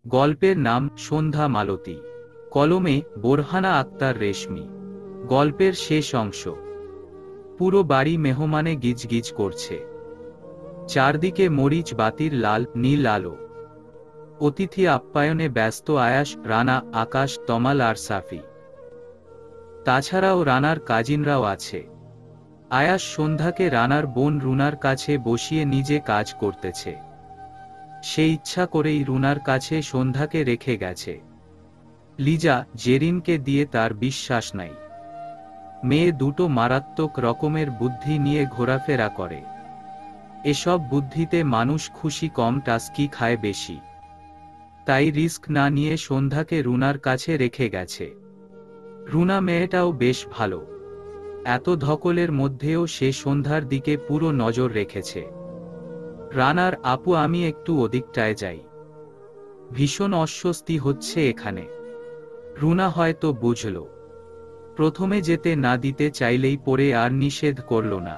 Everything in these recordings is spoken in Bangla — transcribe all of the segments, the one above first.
গল্পের নাম সন্ধ্যা মালতী। কলমে বোরহানা আক্তার রেশমি। গল্পের শেষ অংশ। পুরো বাড়ি মেহমানে গিজগিজ করছে। চারদিকে মরিচ বাতির লাল নীল আলো। অতিথি আপ্যায়নে ব্যস্ত আয়াস, রানা, আকাশ, তমাল আর সাফি। তাছাড়াও রানার কাজিনরাও আছে। আয়াস সন্ধ্যাকে রানার বোন রুনার কাছে বসিয়ে নিজে কাজ করতেছে। সে ইচ্ছা করেই রুনার কাছে সন্ধ্যাকে রেখে গেছে। লিজা, জেরিনকে দিয়ে তার বিশ্বাস নাই। মেয়ে দুটো মারাত্মক রকমের বুদ্ধি নিয়ে ঘোরাফেরা করে। এসব বুদ্ধিতে মানুষ খুশি কম, টাস্কি খায় বেশি। তাই রিস্ক না নিয়ে সন্ধ্যাকে রুনার কাছে রেখে গেছে। রুনা মেয়েটাও বেশ ভালো। এত ধকলের মধ্যেও সে সন্ধ্যার দিকে পুরো নজর রেখেছে। রানার আপু, আমি একটু ওদিকটায় যাই। ভীষণ অস্বস্তি হচ্ছে এখানে। রুনা হয়তো বুঝল। প্রথমে যেতে না দিতে চাইলেই পরে আর নিষেধ করল না।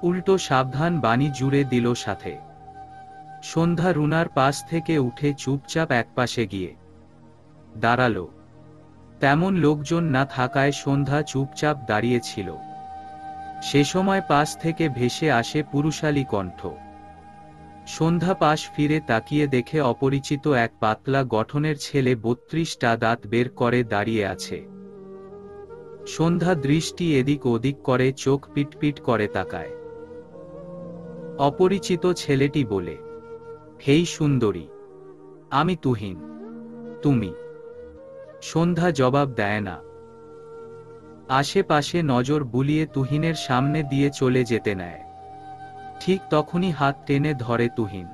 উল্টো সাবধান বাণী জুড়ে দিল সাথে। সন্ধ্যা রুনার পাশ থেকে উঠে চুপচাপ একপাশে গিয়ে দাঁড়াল। তেমন লোকজন না থাকায় সন্ধ্যা চুপচাপ দাঁড়িয়েছিল। সে সময় পাশ থেকে ভেসে আসে পুরুষালী কণ্ঠ। সন্ধ্যা পাশ ফিরে তাকিয়ে দেখে অপরিচিত এক পাতলা গঠনের ছেলে 32টা দাঁত বের করে দাঁড়িয়ে আছে। সন্ধ্যা দৃষ্টি এদিক ওদিক করে, চোখ পিটপিট করে তাকায়। অপরিচিত ছেলেটি বলে, হেই সুন্দরী, আমি তুহিন। তুমি? সন্ধ্যা জবাব দেয় না। আশেপাশে নজর বুলিয়ে তুহিনের সামনে দিয়ে চলে যেতে নেয়। ঠিক তখনই হাত টেনে ধরে তুহিন।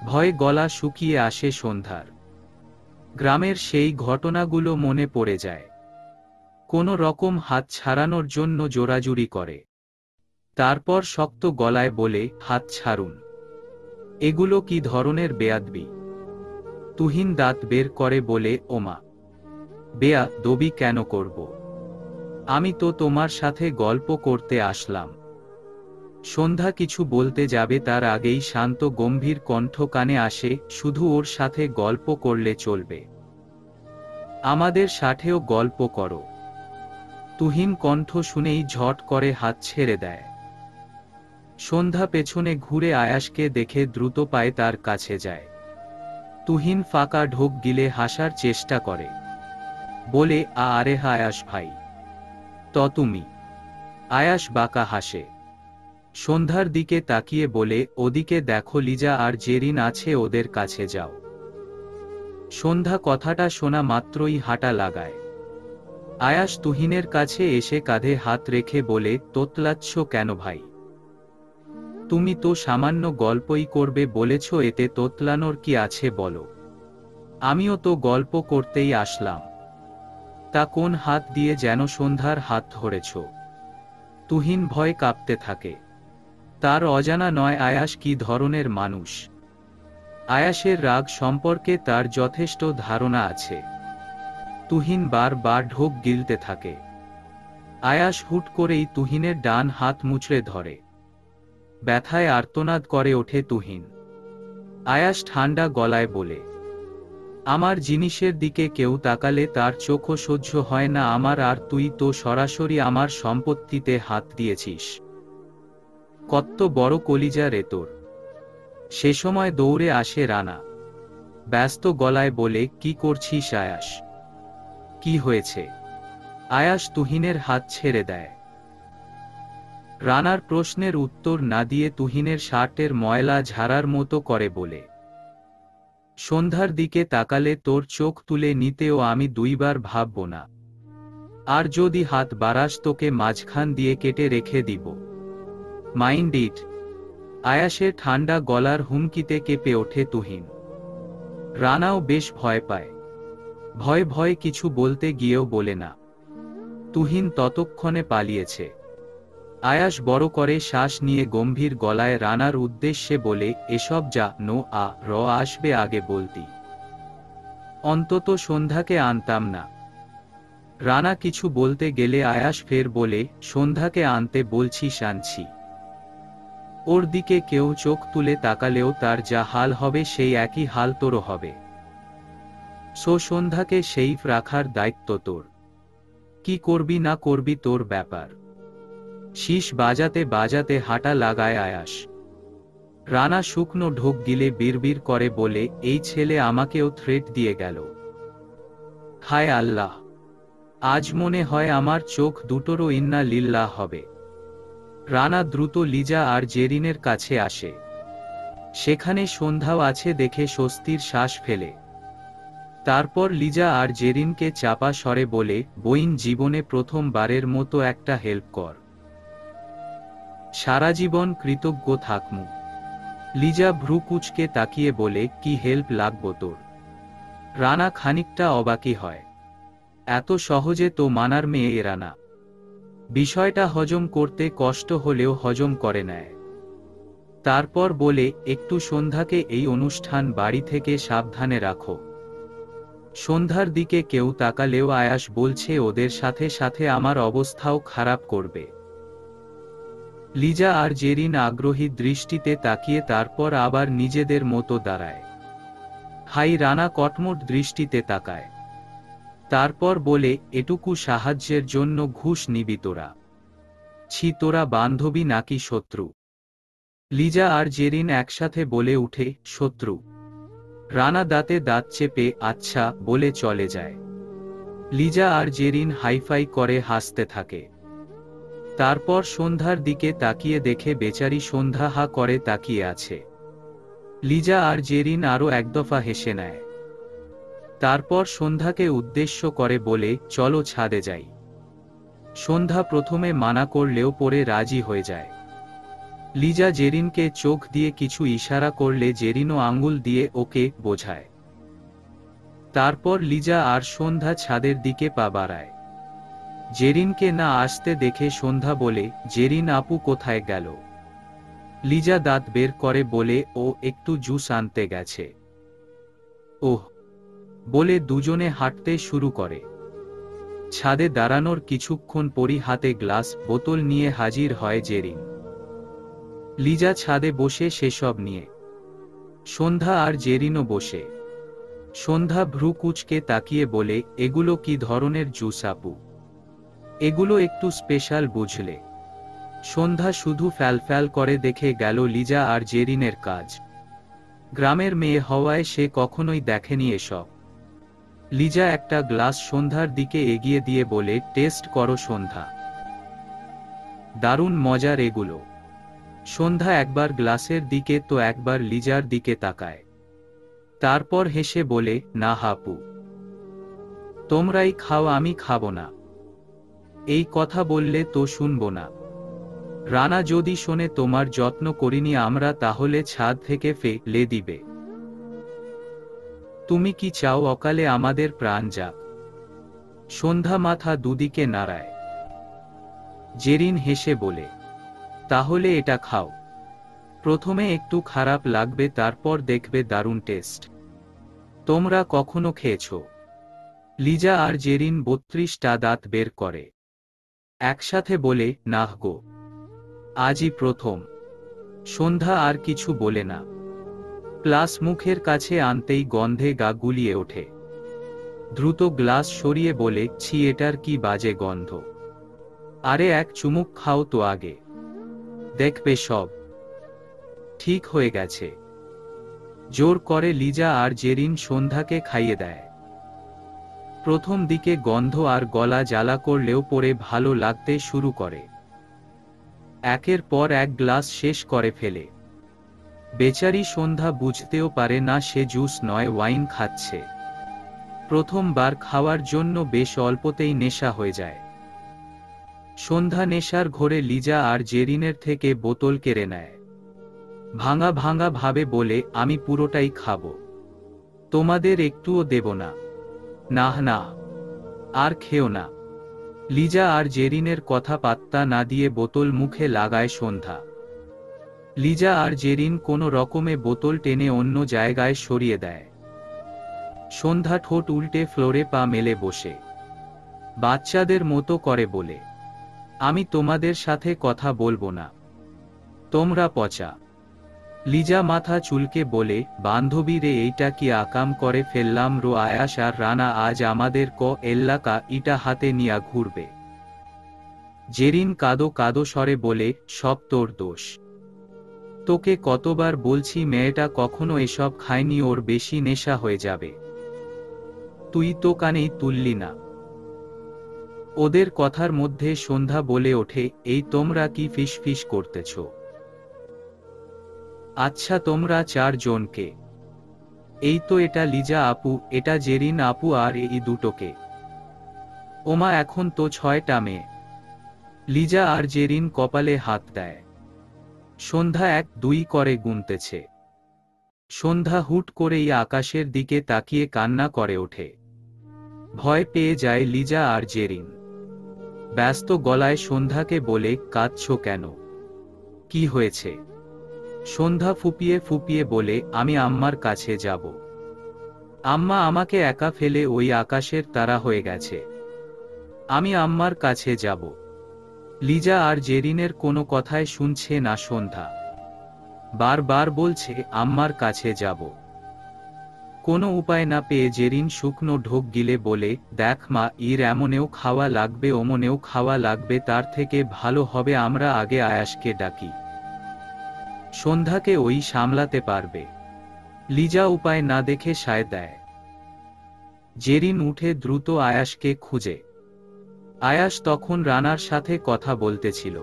ভয়ে গলা শুকিয়ে আসে সন্ধ্যার। গ্রামের সেই ঘটনাগুলো মনে পড়ে যায়। কোনো রকম হাত ছাড়ানোর জন্য জোরাজুরি করে। তারপর শক্ত গলায় বলে, হাত ছাড়ুন। এগুলো কি ধরনের বেয়াদবি? তুহিন দাঁত বের করে বলে, ওমা, বেয়াদবি কেন করব? আমি তো তোমার সাথে গল্প করতে আসলাম। সন্ধ্যা কিছু বলতে যাবে তার আগেই শান্ত গম্ভীর কণ্ঠ কানে আসে, শুধু ওর সাথে গল্প করলে চলবে? আমাদের সাথেও গল্প করো। তুহিন কণ্ঠ শুনেই ঝট করে হাত ছেড়ে দেয়। সন্ধ্যা পেছনে ঘুরে আয়াসকে দেখে দ্রুত পায়ে তার কাছে যায়। তুহিন ফাঁকা ঢোক গিলে হাসার চেষ্টা করে। বলে, আরে আয়াস ভাই, তুমি? আয়াস বাঁকা হাসে। সন্ধ্যার দিকে তাকিয়ে বলে, ওদিকে দেখো লিজা আর জেরিন আছে, ওদের কাছে যাও। সন্ধ্যা কথাটা শোনা মাত্রই হাঁটা লাগায়। আয়াস তুহিনের কাছে এসে কাঁধে হাত রেখে বলে, তোতলাচ্ছ কেন ভাই? তুমি তো সামান্য গল্পই করবে বলেছ, এতে তোতলানোর কি আছে বলো? আমিও তো গল্প করতেই আসলাম। তা কোন হাত দিয়ে যেন সন্ধ্যার হাত ধরেছ? তুহিন ভয় কাঁপতে থাকে। তার অজানা নয় আয়াস কি ধরনের মানুষ। আয়াসের রাগ সম্পর্কে তার যথেষ্ট ধারণা আছে। তুহিন বার ঢোক গিলতে থাকে। আয়াস হুট করেই তুহিনের ডান হাত মুচড়ে ধরে। ব্যথায় আর্তনাদ করে ওঠে তুহিন। আয়াস ঠান্ডা গলায় বলে, আমার জিনিসের দিকে কেউ তাকালে তার চোখও সহ্য হয় না আমার, আর তুই তো সরাসরি আমার সম্পত্তিতে হাত দিয়েছিস। কত বড় কলিজা রে তোর! সে সময় দৌড়ে আসে রানা। ব্যস্ত গলায় বলে, কি করছিস আয়াস? কি হয়েছে? আয়াস তুহিনের হাত ছেড়ে দেয়। রানার প্রশ্নের উত্তর না দিয়ে তুহিনের শার্টের ময়লা ঝাড়ার মতো করে বলে, সন্ধ্যার দিকে তাকালে তোর চোখ তুলে নিতেও আমি দুইবার ভাবব না। আর যদি হাত বাড়াস তোকে মাঝখান দিয়ে কেটে রেখে দিব। Mind it. আয়াসের ঠান্ডা গলার হুমকিতে কেঁপে ওঠে তুহিন। রানাও বেশ ভয় পায়। ভয় কিছু বলতে গিয়েও বলে না। তুহিন ততক্ষণে পালিয়েছে। আয়াস বড় করে শ্বাস নিয়ে গম্ভীর গলায় রানার উদ্দেশ্যে বলে, এসব যা নো আসবে আগে বলতি। অন্তত সন্ধ্যাকে আনতাম না। রানা কিছু বলতে গেলে আয়াস ফের বলে, সন্ধ্যাকে আনতে বলছিস, আনছি। ওর দিকে কেউ চোখ তুলে তাকালেও তার যা হাল হবে সেই একই হাল তোরও হবে। সন্ধ্যাকে সেইফ রাখার দায়িত্ব তোর। কি করবি না করবি তোর ব্যাপার। শীষ বাজাতে বাজাতে হাঁটা লাগায় আয়াস। রানা শুকনো ঢোক গিলে বিড়বিড় করে বলে, এই ছেলে আমাকেও থ্রেট দিয়ে গেল। হায় আল্লাহ, আজ মনে হয় আমার চোখ দুটোরও ইন্না লিল্লাহ হবে। রানা দ্রুত লিজা আর জেরিনের কাছে আসে। সেখানে সন্ধ্যাও আছে দেখে স্বস্তির শ্বাস ফেলে। তারপর লিজা আর জেরিনকে চাপা স্বরে বলে, বইন জীবনে প্রথমবারের মতো একটা হেল্প কর। সারা জীবন কৃতজ্ঞ থাকমু। লিজা ভ্রু কুঁচকে তাকিয়ে বলে, কি হেল্প লাগবো তোর? রানা খানিকটা অবাকি হয়। এত সহজে তো মানার মেয়ে এরা না। বিষয়টা হজম করতে কষ্ট হলেও হজম করে নেয়। তারপর বলে, একটু সন্ধ্যাকে এই অনুষ্ঠান বাড়ি থেকে সাবধানে রাখো। সন্ধ্যার দিকে কেউ তাকালেও আয়াস বলছে ওদের সাথে সাথে আমার অবস্থাও খারাপ করবে। লিজা আর জেরিন আগ্রহী দৃষ্টিতে তাকিয়ে তারপর আবার নিজেদের মতো দাঁড়ায়। হাই রানা কটমট দৃষ্টিতে তাকায়। তারপর বলে, এটুকু সাহায্যের জন্য ঘুষ নিবি তোরা? ছি, তোরা বান্ধবী নাকি শত্রু? লিজা আর জেরিন একসাথে বলে উঠে, শত্রু। রানা দাঁতে দাঁত চেপে আচ্ছা বলে চলে যায়। লিজা আর জেরিন হাইফাই করে হাসতে থাকে। তারপর সন্ধ্যার দিকে তাকিয়ে দেখে বেচারি সন্ধ্যা হা করে তাকিয়ে আছে। লিজা আর জেরিন আরও একদফা হেসে নেয়। তারপর সন্ধ্যাকে উদ্দেশ্য করে বলে, চলো ছাদে যাই। সন্ধ্যা প্রথমে মানা করলেও পরে রাজি হয়ে যায়। লিজা জেরিনকে চোখ দিয়ে কিছু ইশারা করলে জেরিনও আঙ্গুল দিয়ে ওকে বোঝায়। তারপর লিজা আর সন্ধ্যা ছাদের দিকে পা বাড়ায়। জেরিনকে না আসতে দেখে সন্ধ্যা বলে, জেরিন আপু কোথায় গেল? লিজা দাঁত বের করে বলে, ও একটু জুস আনতে গেছে। ওহ বলে দুজনে হাঁটতে শুরু করে। ছাদে দাঁড়ানোর কিছুক্ষণ পরই হাতে গ্লাস বোতল নিয়ে হাজির হয় জেরিন। লিজা ছাদে বসে সেসব নিয়ে। সন্ধ্যা আর জেরিনও বসে। সন্ধ্যা ভ্রু কুঁচকে তাকিয়ে বলে, এগুলো কি ধরনের জুস আপু? এগুলো একটু স্পেশাল বুঝলে। সন্ধ্যা শুধু ফ্যালফ্যাল করে দেখে গেল লিজা আর জেরিনের কাজ। গ্রামের মেয়ে হওয়ায় সে কখনোই দেখেনি এসব। লিজা একটা গ্লাস সন্ধ্যার দিকে এগিয়ে দিয়ে বলে, টেস্ট করো সন্ধ্যা। দারুণ মজার এগুলো। সন্ধ্যা একবার গ্লাসের দিকে তো একবার লিজার দিকে তাকায়। তারপর হেসে বলে, না হাপু, তোমরাই খাও, আমি খাবো না। এই কথা বললে তো শুনবো না। রানা যদি শোনে তোমার যত্ন করিনি আমরা, তাহলে ছাদ থেকে ফেলে দিবে। তুমি কি চাও অকালে আমাদের প্রাণ যাক? সন্ধ্যা মাথা দুদিকে নাড়ায়। জেরিন হেসে বলে, তাহলে এটা খাও। প্রথমে একটু খারাপ লাগবে, তারপর দেখবে দারুণ টেস্ট। তোমরা কখনো খেয়েছো? লিজা আর জেরিন 32টা দাঁত বের করে। একসাথে বলে, নাহ গো, আজই প্রথম। সন্ধ্যা আর কিছু বলে না। প্লাস মুখের কাছে আনতেই গন্ধে গা গুলিয়ে ওঠে। দ্রুত গ্লাস সরিয়ে বলে, ছি, এটার কি বাজে গন্ধ। আরে এক চুমুক খাও তো আগে, দেখবে সব ঠিক হয়ে গেছে। জোর করে লিজা আর জেরিন সন্ধ্যাকে খাইয়ে দেয়। প্রথম দিকে গন্ধ আর গলা জ্বালা করলেও পরে ভালো লাগতে শুরু করে। একের পর এক গ্লাস শেষ করে ফেলে। বেচারি সন্ধ্যা বুঝতেও পারে না সে জুস নয় ওয়াইন খাচ্ছে। প্রথমবার খাওয়ার জন্য বেশ অল্পতেই নেশা হয়ে যায়। সন্ধ্যা নেশার ঘোরে লিজা আর জেরিনের থেকে বোতল কেড়ে নেয়। ভাঙা ভাঙা ভাবে বলে, আমি পুরোটাই খাবো, তোমাদের একটুও দেব না। না না, আর খেও না। লিজা আর জেরিনের কথা পাত্তা না দিয়ে বোতল মুখে লাগায় সন্ধ্যা। লিজা আর জেরিন কোনো রকমে বোতল টেনে অন্য জায়গায় সরিয়ে দেয়। সন্ধ্যা ঠোঁট উল্টে ফ্লোরে পা মেলে বসে বাচ্চাদের মতো করে বলে, আমি তোমাদের সাথে কথা বলবো না। তোমরা পচা। লিজা মাথা চুলকে বলে, বান্ধবী রে, এইটা কি আকাম করে ফেললাম রো? আয়াস আর রানা আজ আমাদের এলাকা ইটা হাতে নিয়া ঘুরবে। জেরিন কাদো কাদো স্বরে বলে, সব তোর দোষ। তোকে কতবার বলছি মেয়েটা কখনো এসব খায়নি, ওর বেশি নেশা হয়ে যাবে। তুই তো কানেই তুললি না। ওদের কথার মধ্যে সন্ধ্যা বলে ওঠে, এই তোমরা কি ফিসফিস করতেছ? আচ্ছা তোমরা 4 জনকে? এই তো এটা লিজা আপু, এটা জেরিন আপু আর এই দুটোকে। ওমা এখন তো 6টা মেয়ে। লিজা আর জেরিন কপালে হাত দেয়। সন্ধ্যা 1 2 করে গুনতেছে। সন্ধ্যা হুট করেই আকাশের দিকে তাকিয়ে কান্না করে ওঠে। ভয় পেয়ে যায় লিজা আর জেরিন। ব্যস্ত গলায় সন্ধ্যাকে বলে, কাঁদছো কেন? কি হয়েছে? সন্ধ্যা ফুপিয়ে ফুপিয়ে বলে, আমি আম্মার কাছে যাব। আম্মা আমাকে একা ফেলে ওই আকাশের তারা হয়ে গেছে। আমি আম্মার কাছে যাব। লিজা আর জেরিনের কোনো কথাই শুনছে না সন্ধ্যা। বারবার বলছে আম্মার কাছে যাব। কোনো উপায় না পেয়ে জেরিন শুকনো ঢোক গিলে বলে, দেখ মা, ইর এমনেও খাওয়া লাগবে ওমনেও খাওয়া লাগবে, তার থেকে ভালো হবে আমরা আগে আয়াসকে ডাকি। সন্ধ্যাকে ওই সামলাতে পারবে। লিজা উপায় না দেখে সায় দেয়। জেরিন উঠে দ্রুত আয়াসকে খুঁজে। আয়াস তখন রানার সাথে কথা বলতেছিল।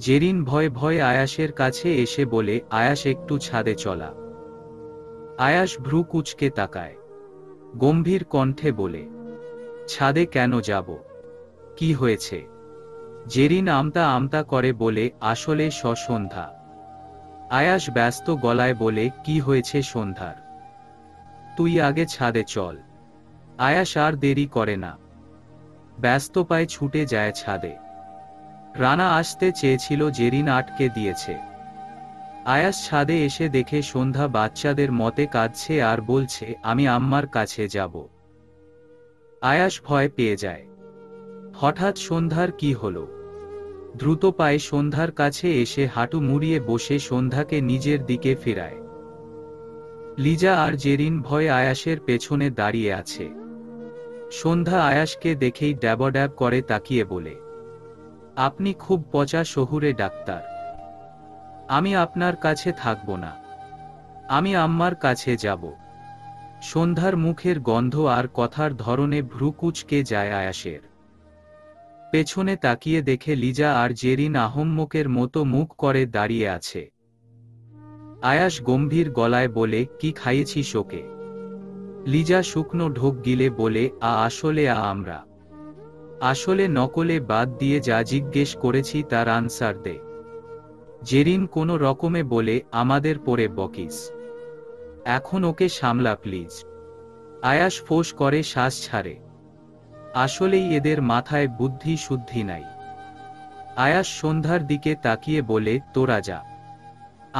জেরিন ভয়ে ভয়ে আয়াসের কাছে এসে বলে, আয়াস একটু ছাদে চলা। আয়াস ভ্রু কুঁচকে তাকায়। গম্ভীর কণ্ঠে বলে, ছাদে কেন যাব? কি হয়েছে? জেরিন আমতা আমতা করে বলে, আসলে সন্ধ্যা। আয়াস ব্যস্ত গলায় বলে, কি হয়েছে সন্ধ্যার? তুই আগে ছাদে চল। আয়াস আর দেরি করে না। ব্যস্ত পায়ে ছুটে যায় ছাদে। রানা আসতে চেয়েছিল, জেরিন আটকে দিয়েছে। আয়াস ছাদে এসে দেখে সন্ধ্যা বাচ্চাদের মতে কাঁদছে আর বলছে, আমি আম্মার কাছে যাব। আয়াস ভয় পেয়ে যায়। হঠাৎ সন্ধ্যার কি হলো? দ্রুত পায়ে সন্ধ্যার কাছে এসে হাঁটু মুড়িয়ে বসে সন্ধ্যাকে নিজের দিকে ফেরায়। লিজা আর জেরিন ভয়ে আয়াসের পেছনে দাঁড়িয়ে আছে। সন্ধ্যা আয়াসকে দেখেই ড্যাবড্যাব করে তাকিয়ে বলে, আপনি খুব পচা শহুরে ডাক্তার। আমি আপনার কাছে থাকব না। আমি আম্মার কাছে যাব। সন্ধ্যার মুখের গন্ধ আর কথার ধরনে ভ্রু কুঁচকে যায় আয়াসের। পেছনে তাকিয়ে দেখে লিজা আর জেরিন আহম্মকের মতো মুখ করে দাঁড়িয়ে আছে। আয়াস গম্ভীর গলায় বলে, কি খাইয়েছিস ওকে? লিজা শুকনো ঢোক গিলে বলে, আসলে আমরা আসলে নকলে বাদ দিয়ে যা জিজ্ঞেস করেছি তার আনসার দে। জেরিন কোনো রকমে বলে, আমাদের পরে বকিস। এখন ওকে সামলা প্লিজ। আয়াস ফোঁস করে শ্বাস ছাড়ে। আসলেই এদের মাথায় বুদ্ধি শুদ্ধি নাই। আয়াস সন্ধ্যার দিকে তাকিয়ে বলে, তোরা যা,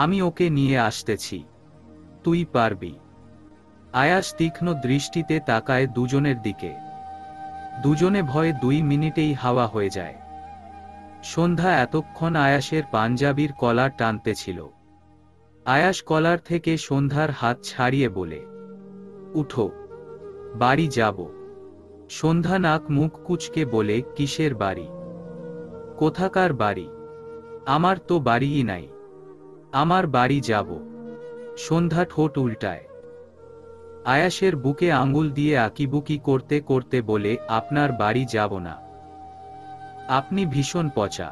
আমি ওকে নিয়ে আসতেছি। তুই পারবি। আয়াস তীক্ষ্ণ দৃষ্টিতে তাকায় দুজনের দিকে। দুজনে ভয়ে 2 মিনিটেই হাওয়া হয়ে যায়। সন্ধ্যা এতক্ষণ আয়াসের পাঞ্জাবির কলার টানতেছিল। আয়াস কলার থেকে সন্ধ্যার হাত ছাড়িয়ে বলে, উঠো, বাড়ি যাব। সন্ধ্যা নাক মুখ কুঁচকে বলে, কিসের বাড়ি? কোথাকার বাড়ি? আমার তো বাড়িই নাই। আমার বাড়ি যাব। সন্ধ্যা ঠোঁট উল্টায়। আয়াসের বুকে আঙুল দিয়ে আঁকিবুকি করতে করতে বলে, আপনার বাড়ি যাব না। আপনি ভীষণ পচা।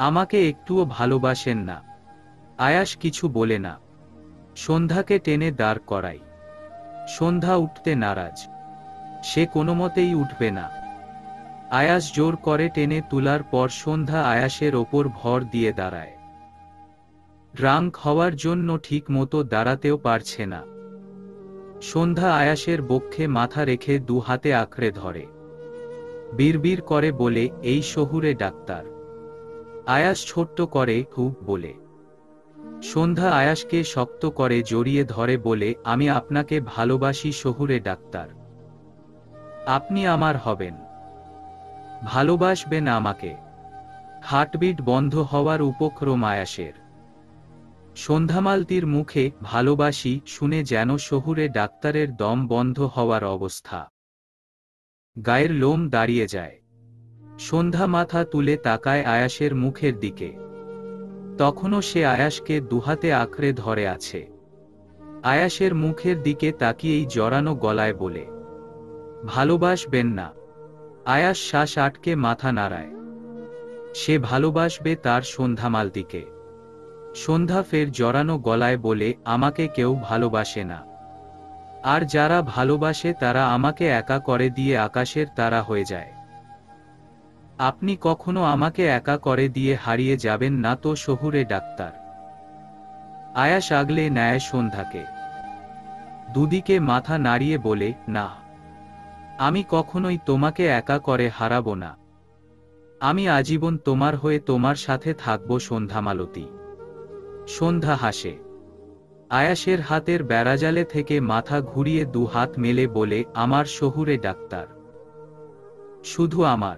আমাকে একটুও ভালোবাসেন না। আয়াস কিছু বলে না। সন্ধ্যাকে টেনে দাঁড় করাই। সন্ধ্যা উঠতে নারাজ। সে কোনোমতেই উঠবে না। আয়াস জোর করে টেনে তোলার পর সন্ধ্যা আয়াসের ওপর ভর দিয়ে দাঁড়ায়। ড্রাঙ্ক হওয়ার জন্য ঠিক মতো দাঁড়াতেও পারছে না। সন্ধ্যা আয়াসের বক্ষে মাথা রেখে 2 হাতে আঁকড়ে ধরে। বিড়বিড় করে বলে, এই শহুরে ডাক্তার। আয়াস ছোট্ট করে হুপ বলে। সন্ধ্যা আয়াসকে শক্ত করে জড়িয়ে ধরে বলে, আমি আপনাকে ভালোবাসি শহুরে ডাক্তার। আপনি আমার হবেন। ভালোবাসবেন আমাকে। হার্টবিট বন্ধ হওয়ার উপক্রম আয়াসের। সন্ধ্যামালতির মুখে ভালোবাসি শুনে যেন শহুরে ডাক্তারের দম বন্ধ হওয়ার অবস্থা। গায়ের লোম দাঁড়িয়ে যায়। সন্ধ্যা মাথা তুলে তাকায় আয়াসের মুখের দিকে। তখনও সে আয়াসকে দুহাতে আঁকড়ে ধরে আছে। আয়াসের মুখের দিকে তাকিয়েই জড়ানো গলায় বলে, ভালোবাসবেন না। আয়াস শ্বাস আটকে মাথা নাড়ায়। সে ভালোবাসবে তার সন্ধ্যামালতিকে। সন্ধ্যা ফের জড়ানো গলায় বলে, আমাকে কেউ ভালোবাসে না। আর যারা ভালোবাসে তারা আমাকে একা করে দিয়ে আকাশের তারা হয়ে যায়। আপনি কখনো আমাকে একা করে দিয়ে হারিয়ে যাবেন না তো শহুরে ডাক্তার। আয়াস আগলে নেয় সন্ধ্যাকে। দুদিকে মাথা নাড়িয়ে বলে, না, আমি কখনোই তোমাকে একা করে হারাবো না। আমি আজীবন তোমার হয়ে তোমার সাথে থাকব সন্ধ্যামালতী। সন্ধ্যা হাসে। আয়াসের হাতের বেড়াজালে থেকে মাথা ঘুরিয়ে দু হাত মেলে বলে, আমার শহুরে ডাক্তার। শুধু আমার।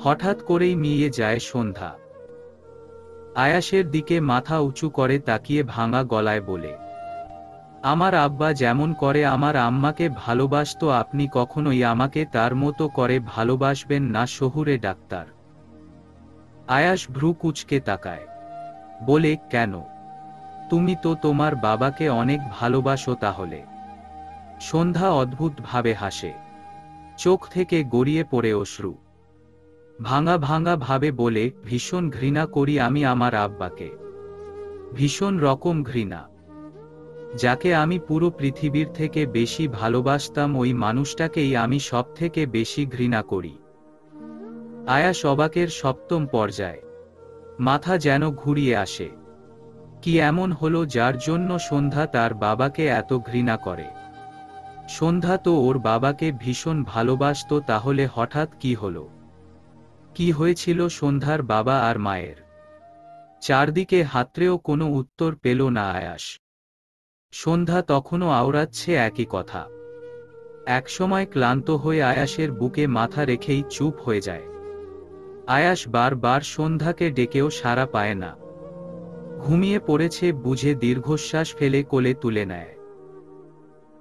হঠাৎ করেই মিয়ে যায় সন্ধ্যা। আয়াসের দিকে মাথা উঁচু করে তাকিয়ে ভাঙা গলায় বলে, আমার আব্বা যেমন করে আমার আম্মাকে ভালোবাসতো আপনি কখনোই আমাকে তার মতো করে ভালোবাসবেন না শহুরে ডাক্তার। আয়াস ভ্রু কুঁচকে তাকায়। বলে, কেন? তুমি তো তোমার বাবাকে অনেক ভালোবাসো তাহলে। সন্ধ্যা অদ্ভুতভাবে হাসে। চোখ থেকে গড়িয়ে পড়ে অশ্রু। ভাঙা ভাঙা ভাবে বলে, ভীষণ ঘৃণা করি আমি আমার আব্বাকে। ভীষণ রকম ঘৃণা। যাকে আমি পুরো পৃথিবীর থেকে বেশি ভালোবাসতাম ওই মানুষটাকেই আমি সব থেকে বেশি ঘৃণা করি। আয়াস অবাকের সপ্তম পর্যায়। মাথা যেন ঘুরিয়ে আসে। কি এমন হলো যার জন্য সন্ধ্যা তার বাবাকে এত ঘৃণা করে? সন্ধ্যা তো ওর বাবাকে ভীষণ ভালোবাসতো, তাহলে হঠাৎ কি হলো? কি হয়েছিল সন্ধ্যার বাবা আর মায়ের? চারদিকে হাতড়েও কোনো উত্তর পেল না আয়াস। সন্ধ্যা তখনও আওড়াচ্ছে একই কথা। একসময় ক্লান্ত হয়ে আয়াসের বুকে মাথা রেখেই চুপ হয়ে যায়। আয়াস বারবার সন্ধ্যাকে ডেকেও সাড়া পায় না। ঘুমিয়ে পড়েছে বুঝে দীর্ঘশ্বাস ফেলে কোলে তুলে নেয়।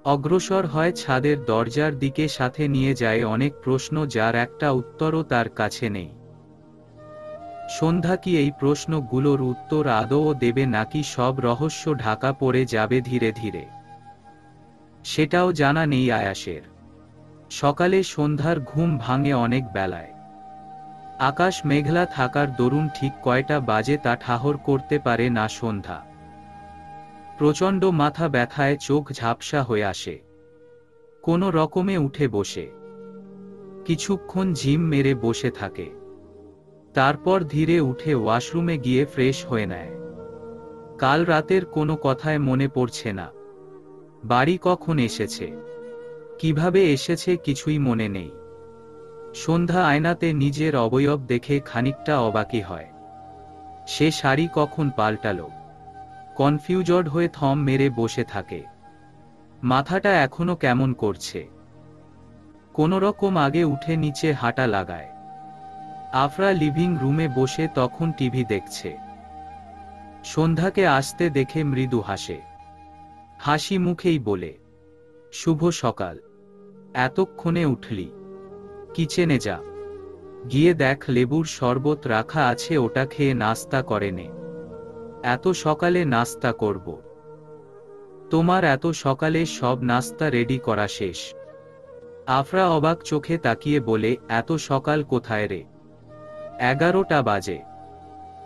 অগ্রসর হয় ছাদের দরজার দিকে, সাথে নিয়ে যায় অনেক প্রশ্ন যার একটা উত্তরও তার কাছে নেই। সন্ধ্যা কি এই প্রশ্নগুলোর উত্তর আদৌ দেবে নাকি সব রহস্য ঢাকা পড়ে যাবে ধীরে ধীরে? সেটাও জানা নেই আয়াসের। সকালে সন্ধ্যার ঘুম ভাঙে অনেক বেলায়। আকাশ মেঘলা থাকার দরুন ঠিক কয়টা বাজে তা ঠাহর করতে পারে না সন্ধ্যা। প্রচণ্ড মাথা ব্যথায় চোখ ঝাপসা হয়ে আসে। কোনো রকমে উঠে বসে কিছুক্ষণ ঝিম মেরে বসে থাকে। তারপর ধীরে উঠে ওয়াশরুমে গিয়ে ফ্রেশ হয়ে নেয়। কাল রাতের কোনো কথায় মনে পড়ছে না। বাড়ি কখন এসেছে, কিভাবে এসেছে কিছুই মনে নেই। সন্ধ্যা আয়নাতে নিজের অবয়ব দেখে খানিকটা অবাকই হয়। সে শাড়ি কখন পাল্টালো? কনফিউজড হয়ে থম মেরে বসে থাকে। মাথাটা এখনো কেমন করছে। কোনোরকম আগে উঠে নিচে হাঁটা লাগায়। আফরা লিভিং রুমে বসে তখন টিভি দেখছে। সন্ধ্যাকে আসতে দেখে মৃদু হাসে। হাসি মুখেই বলে, শুভ সকাল। এতক্ষণে উঠলি? কিচেনে যা, গিয়ে দেখ লেবুর শরবত রাখা আছে, ওটা খেয়ে নাস্তা করে নে। এত সকালে নাস্তা করব? তোমার এত সকালে সব নাস্তা রেডি করা শেষ? আফরা অবাক চোখে তাকিয়ে বলে, এত সকাল কোথায় রে? 11টা বাজে।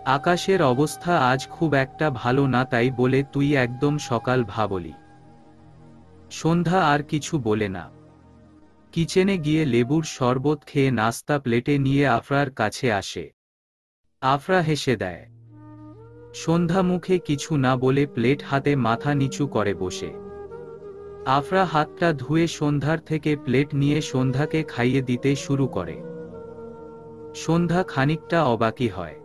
আকাশের অবস্থা আজ খুব একটা ভালো না, তাই বলে তুই একদম সকাল ভাবলি? সন্ধ্যা আর কিছু বলে না। কিচেনে গিয়ে লেবুর শরবত খেয়ে নাস্তা প্লেটে নিয়ে আফরার কাছে আসে। আফরা হেসে দেয়। সন্ধ্যা মুখে কিছু না বলে প্লেট হাতে মাথা নিচু করে বসে। আফরা হাতটা ধুয়ে সন্ধ্যার থেকে প্লেট নিয়ে সন্ধ্যাকে খাইয়ে দিতে শুরু করে। সন্ধ্যা খানিকটা অবাকই হয়।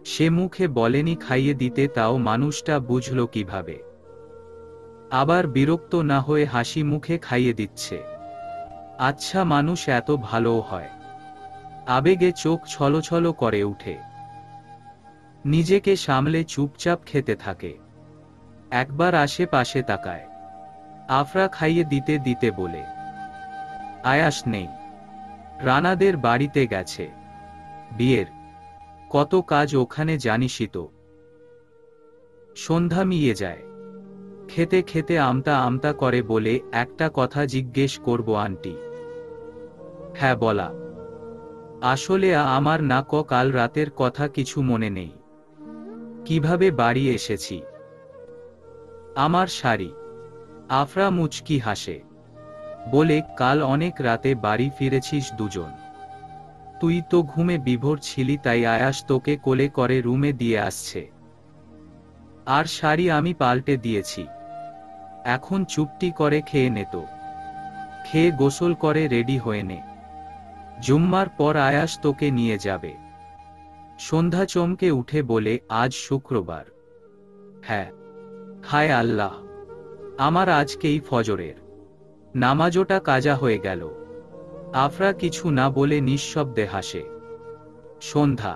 সে মুখে বলেনি খাইয়ে দিতে, তাও মানুষটা বুঝল কিভাবে। আবার বিরক্ত না হয়ে হাসি মুখে খাইয়ে দিচ্ছে। আচ্ছা, মানুষ এত ভালোও হয়? আবেগে চোখ ছলছল করে উঠে। নিজেকে সামলে চুপচাপ খেতে থাকে। একবার আশেপাশে তাকায়। আফরা খাইয়ে দিতে দিতে বলে, আয়াস নেই, রানাদের বাড়িতে গেছে, বিয়ের কত কাজ ওখানে জানিসই তো। সন্ধ্যা মিয়ে যায়। খেতে খেতে আমতা আমতা করে বলে, একটা কথা জিজ্ঞেস করব আন্টি? হ্যাঁ বলা। আসলে আমার না কাল রাতের কথা কিছু মনে নেই। কিভাবে বাড়ি এসেছি, আমার শাড়ি। আফরা মুচকি হাসে, বলে, কাল অনেক রাতে বাড়ি ফিরেছিস দুজন। তুই তো ঘুমে বিভোর ছিলি, তাই আয়াস তোকে কোলে করে রুমে দিয়ে আসছে। আর শাড়ি আমি পাল্টে দিয়েছি। এখন চুপটি করে খেয়ে নে তো। খেয়ে গোসল করে রেডি হয়ে নে। জুম্মার পর আয়াস তোকে নিয়ে যাবে। সন্ধ্যা চমকে উঠে বলে, আজ শুক্রবার? হ্যাঁ। হায় আল্লাহ, আমার আজকেই ফজরের নামাজটা কাজা হয়ে গেল। আফরা কিছু না বলে নিঃশব্দে হাসে। সন্ধ্যা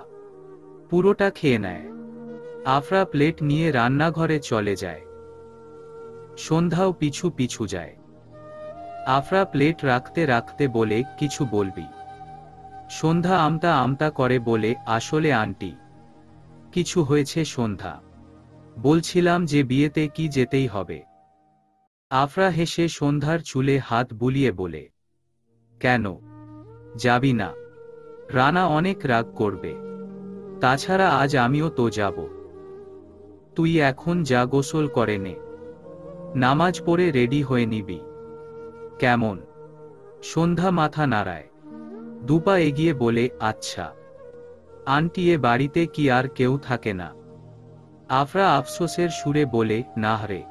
পুরোটা খেয়ে নেয়। আফরা প্লেট নিয়ে রান্নাঘরে চলে যায়। সন্ধ্যাও পিছু পিছু যায়। আফরা প্লেট রাখতে রাখতে বলে, কিছু বলবি? সন্ধ্যা আমতা আমতা করে বলে, আসলে আন্টি, কিছু হয়েছে। সন্ধ্যা, বলছিলাম যে বিয়েতে কি যেতেই হবে। আফরা হেসে সন্ধ্যার চুলে হাত বুলিয়ে বলে, কেন যাবি না? রানা অনেক রাগ করবে। তাছাড়া আজ আমিও তো যাব। তুই এখন যা, গোসল করে নে, নামাজ পড়ে রেডি হয়ে নিবি, কেমন? সন্ধ্যা মাথা নাড়ায়, দুপা এগিয়ে বলে, আচ্ছা আন্টি, এ বাড়িতে কি আর কেউ থাকে না? আফরা আফসোসের সুরে বলে, না রে,